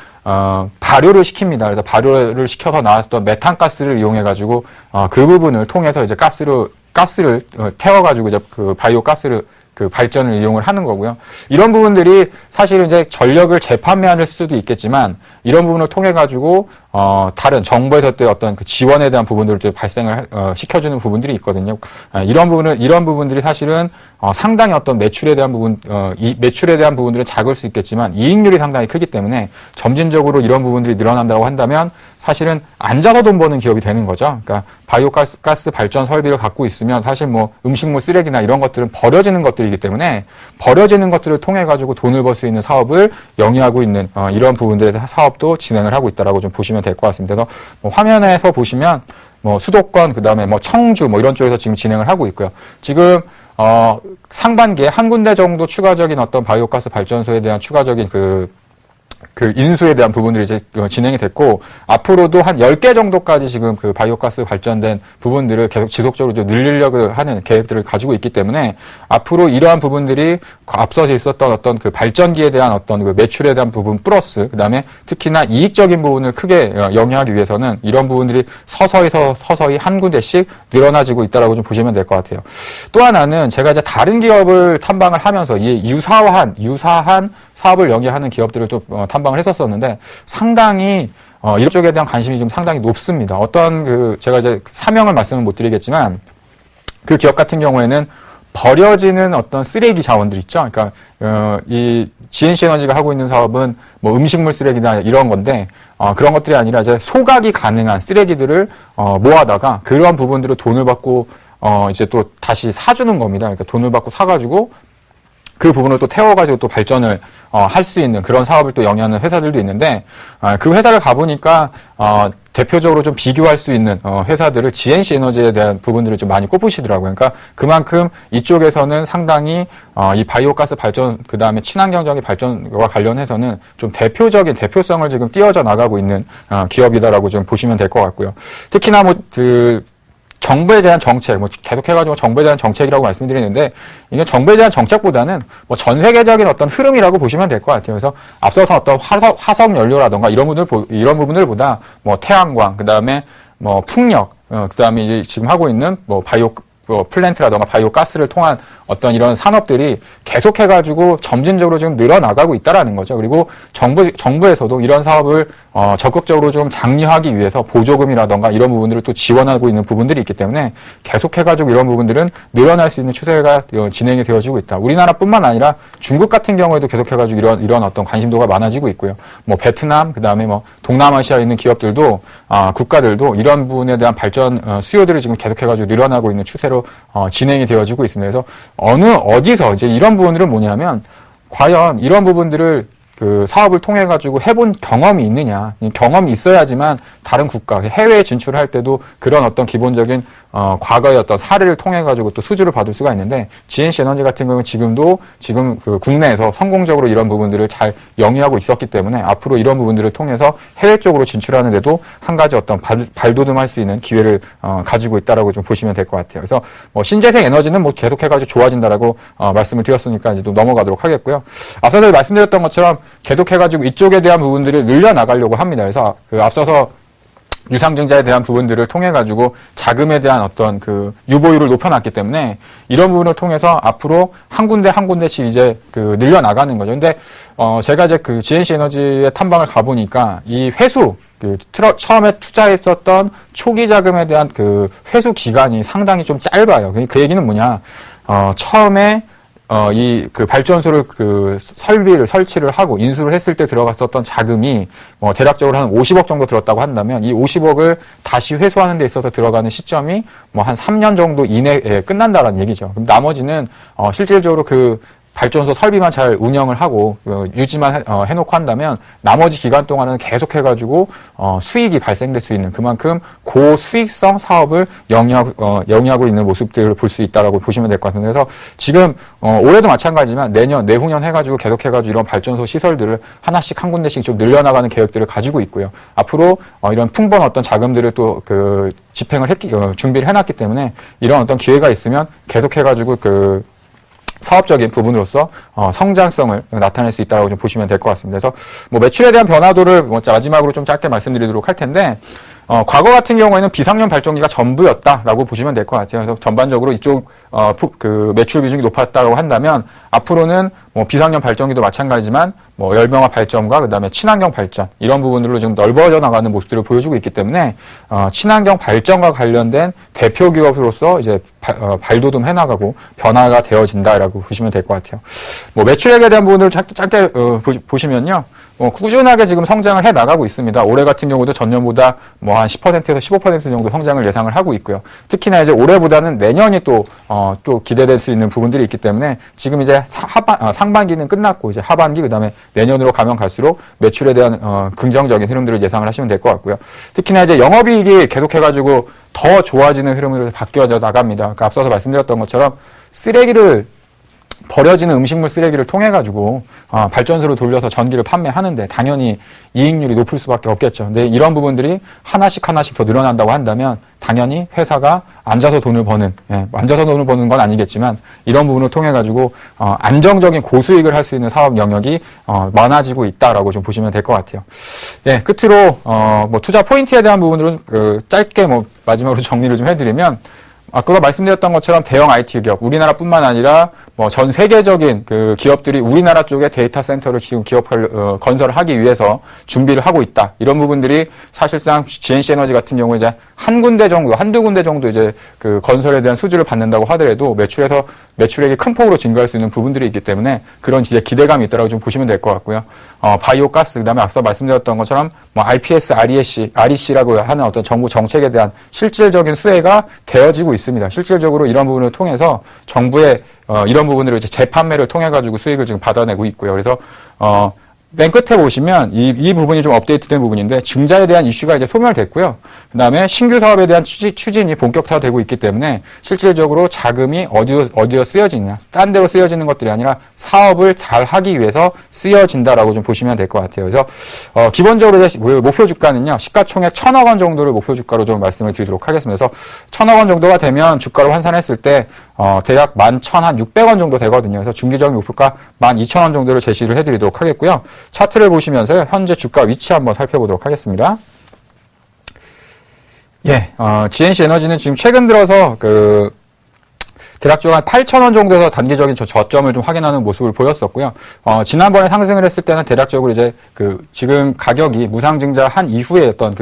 Speaker 3: 발효를 시킵니다. 그래서 발효를 시켜서 나왔던 메탄가스를 이용해가지고 그 부분을 통해서 이제 가스를 태워가지고 이제 그 바이오 가스를 그 발전을 이용을 하는 거고요. 이런 부분들이 사실은 이제 전력을 재판매할 수도 있겠지만 이런 부분을 통해 가지고 다른 정부에서 또 어떤 그 지원에 대한 부분들을 좀 발생을 시켜주는 부분들이 있거든요. 이런 부분들이 사실은 상당히 어떤 매출에 대한 매출에 대한 부분들은 작을 수 있겠지만 이익률이 상당히 크기 때문에 점진적으로 이런 부분들이 늘어난다고 한다면 사실은 앉아서 돈 버는 기업이 되는 거죠. 그러니까 바이오가스 발전 설비를 갖고 있으면 사실 뭐 음식물 쓰레기나 이런 것들은 버려지는 것들이기 때문에 버려지는 것들을 통해 가지고 돈을 벌 수 있는 사업을 영위하고 있는 이런 부분들의 사업도 진행을 하고 있다라고 좀 보시면 될 것 같습니다. 그래서 뭐 화면에서 보시면 뭐 수도권 그다음에 뭐 청주 뭐 이런 쪽에서 지금 진행을 하고 있고요. 지금 상반기에 한 군데 정도 추가적인 어떤 바이오가스 발전소에 대한 추가적인 그 인수에 대한 부분들이 이제 진행이 됐고, 앞으로도 한 10개 정도까지 지금 그 바이오가스 발전된 부분들을 계속 지속적으로 좀 늘리려고 하는 계획들을 가지고 있기 때문에, 앞으로 이러한 부분들이 앞서서 있었던 어떤 그 발전기에 대한 어떤 그 매출에 대한 부분 플러스, 그 다음에 특히나 이익적인 부분을 크게 영위하기 위해서는 이런 부분들이 서서히 한 군데씩 늘어나지고 있다라고 좀 보시면 될 것 같아요. 또 하나는 제가 이제 다른 기업을 탐방을 하면서 이 유사한 사업을 영위하는 기업들을 좀 탐방을 했었었는데 상당히 이런 쪽에 대한 관심이 좀 상당히 높습니다. 어떤 제가 이제 사명을 말씀을 못 드리겠지만 그 기업 같은 경우에는 버려지는 어떤 쓰레기 자원들 있죠. 그러니까 이 GNC 에너지가 하고 있는 사업은 뭐 음식물 쓰레기나 이런 건데 그런 것들이 아니라 이제 소각이 가능한 쓰레기들을 모아다가 그러한 부분들을 돈을 받고 이제 또 다시 사주는 겁니다. 그러니까 돈을 받고 사가지고 그 부분을 또 태워가지고 또 발전을 할 수 있는 그런 사업을 또 영위하는 회사들도 있는데, 그 회사를 가보니까 대표적으로 좀 비교할 수 있는 회사들을 GNC 에너지에 대한 부분들을 좀 많이 꼽으시더라고요. 그러니까 그만큼 이쪽에서는 상당히 이 바이오가스 발전, 그 다음에 친환경적인 발전과 관련해서는 좀 대표적인 대표성을 지금 띄워져 나가고 있는 기업이다라고 좀 보시면 될 것 같고요. 특히나 정부에 대한 정책, 계속해가지고 정부에 대한 정책이라고 말씀드리는데, 이게 정부에 대한 정책보다는 전 세계적인 어떤 흐름이라고 보시면 될 것 같아요. 그래서 앞서서 어떤 화석 연료라던가 이런 부분들보다 태양광, 그 다음에 풍력, 그 다음에 이제 지금 하고 있는 플랜트라던가 바이오가스를 통한 어떤 이런 산업들이 계속해가지고 점진적으로 지금 늘어나가고 있다라는 거죠. 그리고 정부에서도 이런 사업을 적극적으로 좀 장려하기 위해서 보조금이라던가 이런 부분들을 또 지원하고 있는 부분들이 있기 때문에 계속해가지고 이런 부분들은 늘어날 수 있는 추세가 진행이 되어지고 있다. 우리나라뿐만 아니라 중국 같은 경우에도 계속해가지고 이런 어떤 관심도가 많아지고 있고요. 베트남, 그 다음에 동남아시아에 있는 기업들도, 국가들도 이런 부분에 대한 발전 수요들이 지금 계속해가지고 늘어나고 있는 추세로 진행이 되어지고 있습니다. 그래서 어디서 이제 이런 부분들은 뭐냐면, 과연 이런 부분들을 사업을 통해 가지고 해본 경험이 있느냐. 경험이 있어야지만 다른 국가, 해외에 진출할 때도 그런 어떤 기본적인 과거의 어떤 사례를 통해 가지고 또 수주를 받을 수가 있는데, GNC 에너지 같은 경우는 지금 국내에서 성공적으로 이런 부분들을 잘 영위하고 있었기 때문에 앞으로 이런 부분들을 통해서 해외 쪽으로 진출하는 데도 한 가지 어떤 발돋움할 수 있는 기회를 가지고 있다라고 좀 보시면 될 것 같아요. 그래서 신재생 에너지는 계속해 가지고 좋아진다라고 말씀을 드렸으니까 이제 또 넘어가도록 하겠고요. 앞서서 말씀드렸던 것처럼 계속해 가지고 이쪽에 대한 부분들을 늘려 나가려고 합니다. 그래서 앞서서 유상증자에 대한 부분들을 통해 가지고 자금에 대한 어떤 유보율을 높여놨기 때문에 이런 부분을 통해서 앞으로 한 군데씩 이제 늘려 나가는 거죠. 근데 제가 이제 GNC 에너지의 탐방을 가보니까 이 회수, 처음에 투자했었던 초기 자금에 대한 회수 기간이 상당히 좀 짧아요. 그 얘기는 뭐냐? 처음에 발전소를 설비를 설치를 하고 인수를 했을 때 들어갔었던 자금이 대략적으로 한 50억 정도 들었다고 한다면 이 50억을 다시 회수하는 데 있어서 들어가는 시점이 한 3년 정도 이내에 끝난다라는 얘기죠. 그럼 나머지는 실질적으로 발전소 설비만 잘 운영을 하고 유지만 해놓고 한다면 나머지 기간 동안은 계속해가지고 수익이 발생될 수 있는 그만큼 고수익성 사업을 영위하고 있는 모습들을 볼 수 있다라고 보시면 될 것 같은데, 그래서 지금 올해도 마찬가지지만 내년, 내후년 해가지고 계속해가지고 이런 발전소 시설들을 하나씩 한 군데씩 좀 늘려나가는 계획들을 가지고 있고요. 앞으로 이런 풍부한 어떤 자금들을 또 집행을 준비를 해놨기 때문에 이런 어떤 기회가 있으면 계속해가지고 사업적인 부분으로서 성장성을 나타낼 수 있다고 좀 보시면 될 것 같습니다. 그래서 매출에 대한 변화도를 마지막으로 좀 짧게 말씀드리도록 할 텐데, 과거 같은 경우에는 비상용 발전기가 전부였다라고 보시면 될 것 같아요. 그래서 전반적으로 이쪽 매출 비중이 높았다고 한다면 앞으로는 비상용 발전기도 마찬가지지만 뭐 열병화 발전과 그다음에 친환경 발전 이런 부분들로 지금 넓어져 나가는 모습들을 보여주고 있기 때문에 친환경 발전과 관련된 대표 기업으로서 이제 발돋움 해나가고 변화가 되어진다라고 보시면 될 것 같아요. 뭐 매출액에 대한 부분을 짧게 보시면요. 꾸준하게 지금 성장을 해 나가고 있습니다. 올해 같은 경우도 전년보다 뭐 한 10%에서 15% 정도 성장을 예상을 하고 있고요. 특히나 이제 올해보다는 내년이 또 기대될 수 있는 부분들이 있기 때문에 지금 이제 상반기는 끝났고 이제 하반기 그다음에 내년으로 가면 갈수록 매출에 대한 긍정적인 흐름들을 예상을 하시면 될 것 같고요. 특히나 이제 영업이익이 계속해가지고 더 좋아지는 흐름으로 바뀌어져 나갑니다. 그러니까 앞서서 말씀드렸던 것처럼 버려지는 음식물 쓰레기를 통해 가지고 발전소로 돌려서 전기를 판매하는데 당연히 이익률이 높을 수밖에 없겠죠. 근데 이런 부분들이 하나씩 더 늘어난다고 한다면 당연히 회사가 앉아서 돈을 버는 건 아니겠지만 이런 부분을 통해 가지고 안정적인 고수익을 할 수 있는 사업 영역이 많아지고 있다라고 좀 보시면 될 것 같아요. 예, 끝으로 뭐 투자 포인트에 대한 부분들은 짧게 뭐 마지막으로 정리를 좀 해드리면. 아까 말씀드렸던 것처럼 대형 IT 기업, 우리나라뿐만 아니라 뭐 전 세계적인 그 기업들이 우리나라 쪽에 데이터 센터를 지금 건설을 하기 위해서 준비를 하고 있다. 이런 부분들이 사실상 GNC 에너지 같은 경우에 이제 한두 군데 정도 이제 그 건설에 대한 수주를 받는다고 하더라도 매출액이 큰 폭으로 증가할 수 있는 부분들이 있기 때문에 그런 이제 기대감이 있다라고 좀 보시면 될 것 같고요. 바이오 가스, 그다음에 앞서 말씀드렸던 것처럼 뭐 RPS, REC라고 하는 어떤 정부 정책에 대한 실질적인 수혜가 되어지고 있습니다. 실질적으로 이런 부분을 통해서 정부의 이런 부분들을 이제 재판매를 통해 가지고 수익을 지금 받아내고 있고요. 그래서 맨 끝에 보시면 이 부분이 좀 업데이트된 부분인데 증자에 대한 이슈가 이제 소멸됐고요. 그다음에 신규 사업에 대한 추진이 본격화되고 있기 때문에 실질적으로 자금이 어디로 쓰여지느냐, 딴 데로 쓰여지는 것들이 아니라 사업을 잘 하기 위해서 쓰여진다라고 좀 보시면 될 것 같아요. 그래서 기본적으로 목표 주가는요, 시가총액 1,000억 원 정도를 목표 주가로 좀 말씀을 드리도록 하겠습니다. 그래서 1,000억 원 정도가 되면 주가로 환산했을 때 대략 11,600원 정도 되거든요. 그래서 중기적인 목표가 12,000원 정도를 제시를 해드리도록 하겠고요. 차트를 보시면서 현재 주가 위치 한번 살펴보도록 하겠습니다. 예, GNC 에너지는 지금 최근 들어서 대략적으로 한 8,000원 정도에서 단기적인 저점을 좀 확인하는 모습을 보였었고요. 지난번에 상승을 했을 때는 대략적으로 이제 지금 가격이 무상증자한 이후에 어떤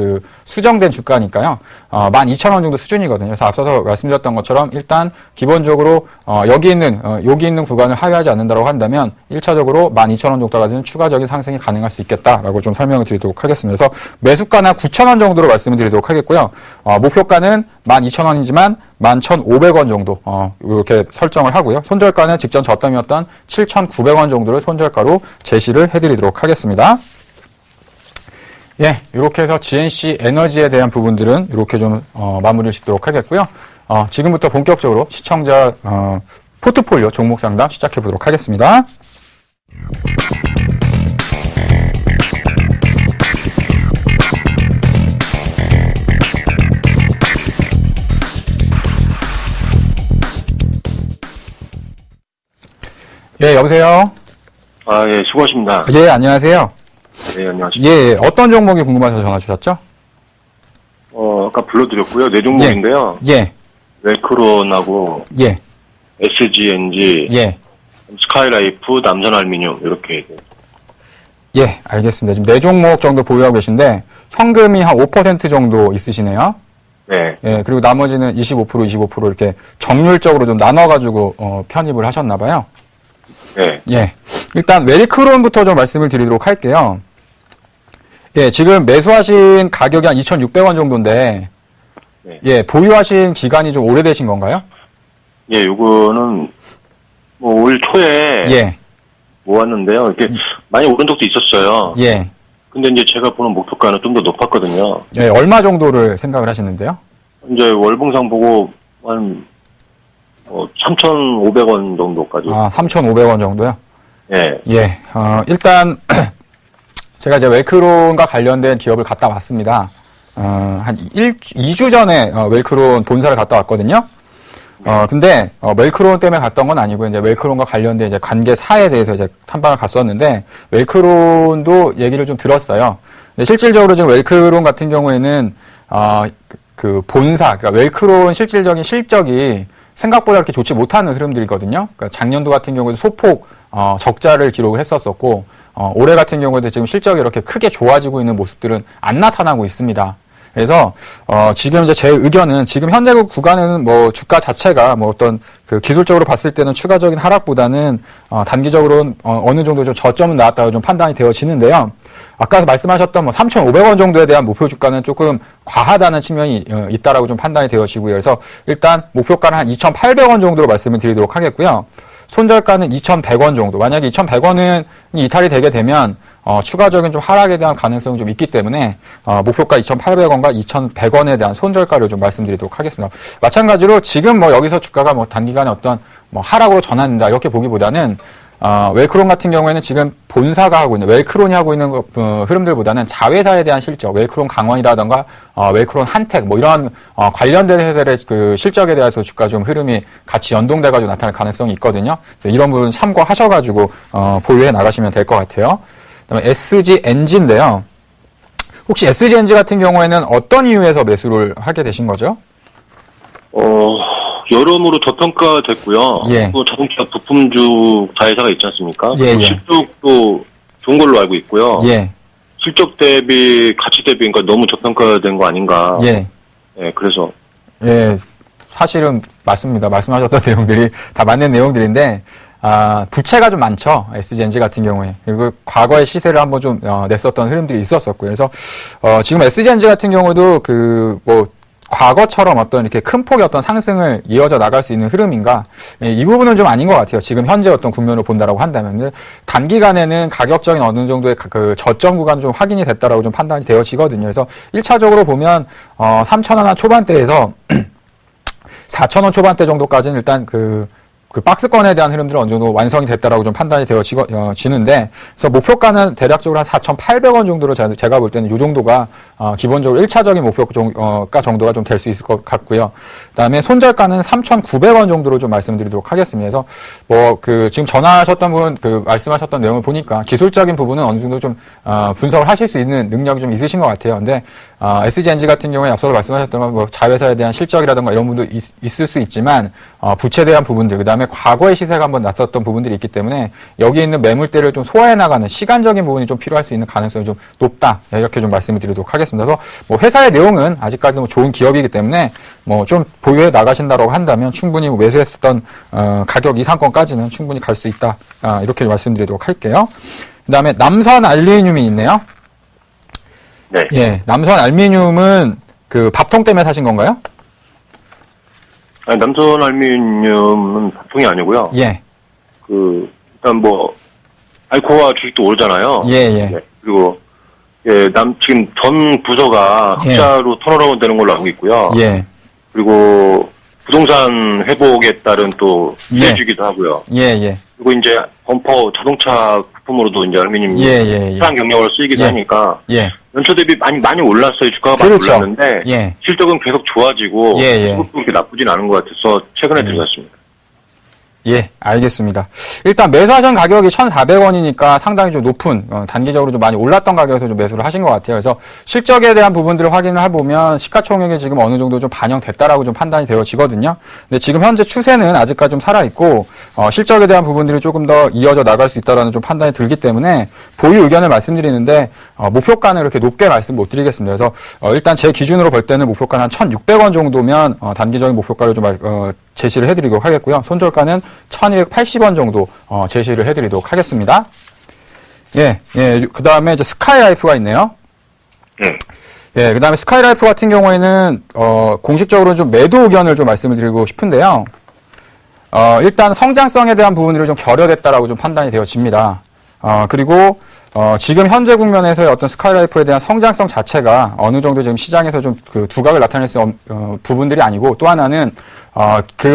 Speaker 3: 수정된 주가니까요. 12,000원 정도 수준이거든요. 그래서 앞서서 말씀드렸던 것처럼 일단 기본적으로 여기 있는 구간을 하회하지 않는다고 한다면 1차적으로 12,000원 정도가 되는 추가적인 상승이 가능할 수 있겠다라고 좀 설명을 드리도록 하겠습니다. 그래서 매수가는 9,000원 정도로 말씀을 드리도록 하겠고요. 목표가는 12,000원이지만 11,500원 정도 이렇게 설정을 하고요. 손절가는 직전 저점이었던 7,900원 정도를 손절가로 제시를 해드리도록 하겠습니다. 예, 이렇게 해서 GNC 에너지에 대한 부분들은 이렇게 좀 마무리를 짓도록 하겠고요. 지금부터 본격적으로 시청자 포트폴리오 종목 상담 시작해 보도록 하겠습니다. 예, 여보세요?
Speaker 4: 예, 수고하십니다.
Speaker 3: 예, 안녕하세요.
Speaker 4: 네, 안녕하십니까.
Speaker 3: 예, 어떤 종목이 궁금해서 전화 주셨죠?
Speaker 4: 아까 불러드렸고요. 네 종목인데요.
Speaker 3: 예.
Speaker 4: 웰크론하고,
Speaker 3: 예.
Speaker 4: SGNG,
Speaker 3: 예.
Speaker 4: 스카이라이프, 남선알미늄, 이렇게.
Speaker 3: 예, 알겠습니다. 지금 네 종목 정도 보유하고 계신데, 현금이 한 5% 정도 있으시네요.
Speaker 4: 네.
Speaker 3: 예, 그리고 나머지는 25% 이렇게 정률적으로 좀 나눠가지고, 편입을 하셨나봐요.
Speaker 4: 네.
Speaker 3: 예. 일단, 웰크론부터 좀 말씀을 드리도록 할게요. 예, 지금 매수하신 가격이 한 2,600원 정도인데,
Speaker 4: 네.
Speaker 3: 예, 보유하신 기간이 좀 오래되신 건가요?
Speaker 4: 예, 요거는, 올 초에.
Speaker 3: 예.
Speaker 4: 모았는데요. 이렇게 많이 오른 적도 있었어요.
Speaker 3: 예.
Speaker 4: 근데 이제 제가 보는 목표가는 좀 더 높았거든요.
Speaker 3: 예, 얼마 정도를 생각을 하시는데요?
Speaker 4: 이제 월봉상 보고, 한, 3,500원 정도까지.
Speaker 3: 3,500원 정도요?
Speaker 4: 예.
Speaker 3: 예, 일단, 제가 이제 웰크론과 관련된 기업을 갔다 왔습니다. 한 2주 전에 웰크론 본사를 갔다 왔거든요. 근데 웰크론 때문에 갔던 건 아니고 이제 웰크론과 관련된 이제 관계사에 대해서 이제 탐방을 갔었는데 웰크론도 얘기를 좀 들었어요. 근데 실질적으로 지금 웰크론 같은 경우에는 본사, 그러니까 웰크론 실질적인 실적이 생각보다 그렇게 좋지 못하는 흐름들이거든요. 그러니까 작년도 같은 경우에도 소폭 적자를 기록을 했었었고 올해 같은 경우에도 지금 실적이 이렇게 크게 좋아지고 있는 모습들은 안 나타나고 있습니다. 그래서 지금 이제 제 의견은 지금 현재 구간에는 뭐 주가 자체가 뭐 어떤 그 기술적으로 봤을 때는 추가적인 하락보다는 단기적으로는 어느 정도 좀 저점은 나왔다고 좀 판단이 되어지는데요. 아까 말씀하셨던 뭐 3,500원 정도에 대한 목표 주가는 조금 과하다는 측면이 있다라고 좀 판단이 되어지고요. 그래서 일단 목표가는 한 2,800원 정도로 말씀을 드리도록 하겠고요. 손절가는 2,100원 정도. 만약에 2,100원은 이탈이 되게 되면 추가적인 좀 하락에 대한 가능성이 좀 있기 때문에 목표가 2,800원과 2,100원에 대한 손절가를 좀 말씀드리도록 하겠습니다. 마찬가지로 지금 뭐 여기서 주가가 뭐 단기간에 어떤 뭐 하락으로 전환된다 이렇게 보기보다는 웰크론 같은 경우에는 지금 본사가 하고 있는, 웰크론이 하고 있는 흐름들보다는 자회사에 대한 실적, 웰크론 강원이라던가, 웰크론 한택, 뭐 이런, 관련된 회사들의 그 실적에 대해서 주가 좀 흐름이 같이 연동돼가지고 나타날 가능성이 있거든요. 이런 부분 참고하셔가지고, 보유해 나가시면 될 것 같아요. 그 다음에 SGNG인데요. 혹시 SGNG 같은 경우에는 어떤 이유에서 매수를 하게 되신 거죠?
Speaker 4: 여러모로 저평가됐고요.
Speaker 3: 예.
Speaker 4: 또 자동차 부품주 자회사가 있지 않습니까?
Speaker 3: 예, 예.
Speaker 4: 실적도 좋은 걸로 알고 있고요.
Speaker 3: 예.
Speaker 4: 실적 대비, 가치 대비, 그러니까 너무 저평가된 거 아닌가.
Speaker 3: 예.
Speaker 4: 예, 그래서.
Speaker 3: 예. 사실은 맞습니다. 말씀하셨던 내용들이 다 맞는 내용들인데, 부채가 좀 많죠. SGNG 같은 경우에. 그리고 과거의 시세를 한번 좀, 냈었던 흐름들이 있었었고요. 그래서, 지금 SGNG 같은 경우도 과거처럼 어떤 이렇게 큰 폭의 어떤 상승을 이어져 나갈 수 있는 흐름인가? 이 부분은 좀 아닌 것 같아요. 지금 현재 어떤 국면으로 본다라고 한다면. 단기간에는 가격적인 어느 정도의 그 저점 구간이 좀 확인이 됐다라고 좀 판단이 되어지거든요. 그래서 1차적으로 보면, 3,000원 초반대에서 4,000원 초반대 정도까지는 일단 그 박스권에 대한 흐름들은 어느 정도 완성이 됐다라고 좀 판단이 되어지는데, 그래서 목표가는 대략적으로 한 4,800원 정도로 제가 볼 때는 이 정도가, 기본적으로 1차적인 목표가 정도가 좀 될 수 있을 것 같고요. 그 다음에 손절가는 3,900원 정도로 좀 말씀드리도록 하겠습니다. 그래서 지금 전화하셨던 분, 말씀하셨던 내용을 보니까 기술적인 부분은 어느 정도 좀, 분석을 하실 수 있는 능력이 좀 있으신 것 같아요. 근데, SGNG 같은 경우에 앞서 말씀하셨던 건 자회사에 대한 실적이라든가 이런 부분도 있을 수 있지만, 부채에 대한 부분들, 그 다음에 과거의 시세가 한번 났었던 부분들이 있기 때문에 여기 있는 매물대를 좀 소화해 나가는 시간적인 부분이 좀 필요할 수 있는 가능성이 좀 높다. 이렇게 좀 말씀을 드리도록 하겠습니다. 그래서 회사의 내용은 아직까지는 좋은 기업이기 때문에 좀 보유해 나가신다고 한다면 충분히 매수했었던 가격 이상권까지는 충분히 갈 수 있다. 이렇게 말씀드리도록 할게요. 그 다음에 남선 알루미늄이 있네요.
Speaker 4: 네.
Speaker 3: 예, 남선 알루미늄은 밥통 때문에 사신 건가요?
Speaker 4: 아니, 남선 알루미늄은 보통이 아니고요.
Speaker 3: 예.
Speaker 4: 일단 알코아 주식도 오르잖아요.
Speaker 3: 예, 예.
Speaker 4: 네. 그리고, 지금 전 부서가 흑자로 턴어라운드 되는 걸로 알고 있고요.
Speaker 3: 예.
Speaker 4: 그리고 부동산 회복에 따른 또 기회주기도 하고요.
Speaker 3: 예, 예.
Speaker 4: 그리고 이제 범퍼 자동차 부품으로도 이제 알루미늄이 시장 경력으로 쓰이기도 하니까.
Speaker 3: 예.
Speaker 4: 연초 대비 많이 올랐어요. 주가가 많이
Speaker 3: 그렇죠.
Speaker 4: 올랐는데
Speaker 3: 예.
Speaker 4: 실적은 계속 좋아지고 수급도 그렇게 나쁘진 않은 것 같아서 최근에 들어갔습니다.
Speaker 3: 예, 알겠습니다. 일단 매수하신 가격이 1,400원이니까 상당히 좀 높은, 단기적으로 좀 많이 올랐던 가격에서 좀 매수를 하신 것 같아요. 그래서 실적에 대한 부분들을 확인을 해보면 시가총액이 지금 어느 정도 좀 반영됐다라고 좀 판단이 되어지거든요. 근데 지금 현재 추세는 아직까지 좀 살아있고, 실적에 대한 부분들이 조금 더 이어져 나갈 수 있다라는 좀 판단이 들기 때문에 보유 의견을 말씀드리는데, 목표가는 이렇게 높게 말씀 못 드리겠습니다. 그래서, 일단 제 기준으로 볼 때는 목표가는 한 1,600원 정도면, 단기적인 목표가를 좀, 제시를 해드리도록 하겠고요. 손절가는 1,280원 정도 제시를 해드리도록 하겠습니다. 예, 그 다음에 이제 스카이라이프가 있네요. 예, 그 다음에 스카이라이프 같은 경우에는 공식적으로 좀 매도 의견을 좀 말씀을 드리고 싶은데요. 일단 성장성에 대한 부분들이 좀 결여됐다라고 좀 판단이 되어집니다. 그리고 지금 현재 국면에서의 어떤 스카이라이프에 대한 성장성 자체가 어느 정도 지금 시장에서 좀 두각을 나타낼 수 있는 부분들이 아니고, 또 하나는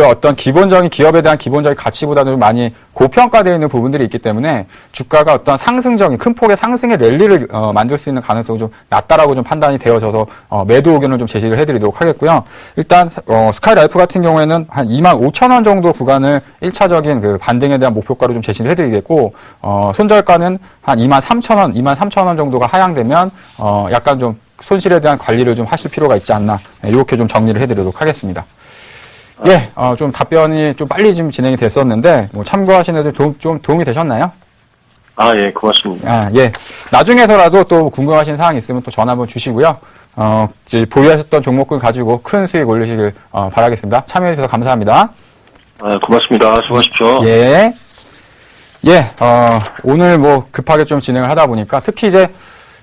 Speaker 3: 어떤 기본적인 기업에 대한 기본적인 가치보다도 많이 고평가되어 있는 부분들이 있기 때문에 주가가 어떤 상승적인 큰 폭의 상승의 랠리를 만들 수 있는 가능성이 좀 낮다라고 좀 판단이 되어져서 매도 의견을 좀 제시를 해드리도록 하겠고요. 일단 스카이라이프 같은 경우에는 한 25,000원 정도 구간을 1차적인 반등에 대한 목표가로 좀 제시를 해드리겠고, 손절가는 한 23,000원, 23,000원 정도가 하향되면 약간 좀 손실에 대한 관리를 좀 하실 필요가 있지 않나, 이렇게 좀 정리를 해드리도록 하겠습니다. 예, 좀 답변이 좀 빨리 좀 진행이 됐었는데, 참고하시는 데 좀 도움이 되셨나요?
Speaker 4: 아, 예, 고맙습니다.
Speaker 3: 아, 예. 나중에서라도 또 궁금하신 사항 있으면 또 전화 한번 주시고요. 이제 보유하셨던 종목군 가지고 큰 수익 올리시길 바라겠습니다. 참여해주셔서 감사합니다.
Speaker 4: 아, 고맙습니다. 수고하십시오.
Speaker 3: 예. 예, 오늘 뭐 급하게 좀 진행을 하다 보니까 특히 이제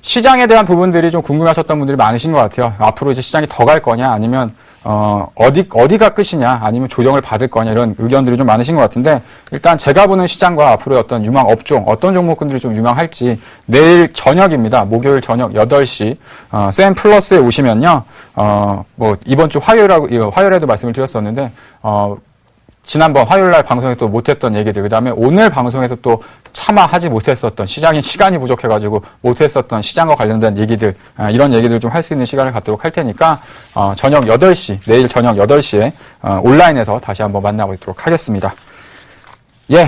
Speaker 3: 시장에 대한 부분들이 좀 궁금하셨던 분들이 많으신 것 같아요. 앞으로 이제 시장이 더 갈 거냐, 아니면, 어디가 끝이냐, 아니면 조정을 받을 거냐, 이런 의견들이 좀 많으신 것 같은데, 일단 제가 보는 시장과 앞으로의 어떤 유망 업종, 어떤 종목군들이 좀 유망할지, 내일 저녁입니다. 목요일 저녁 8시, 샘 플러스에 오시면요, 뭐, 이번 주 화요일에도 말씀을 드렸었는데, 지난번 화요일날 방송에 또 못했던 얘기들, 그 다음에 오늘 방송에서 또 차마 하지 못했었던, 시간이 부족해가지고 못했었던 시장과 관련된 얘기들, 이런 얘기들 좀 할 수 있는 시간을 갖도록 할 테니까, 저녁 8시, 내일 저녁 8시에, 온라인에서 다시 한번 만나보도록 하겠습니다. 예,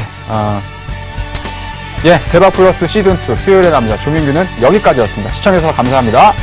Speaker 3: 대박 플러스 시즌2 수요일의 남자 조민규는 여기까지였습니다. 시청해주셔서 감사합니다.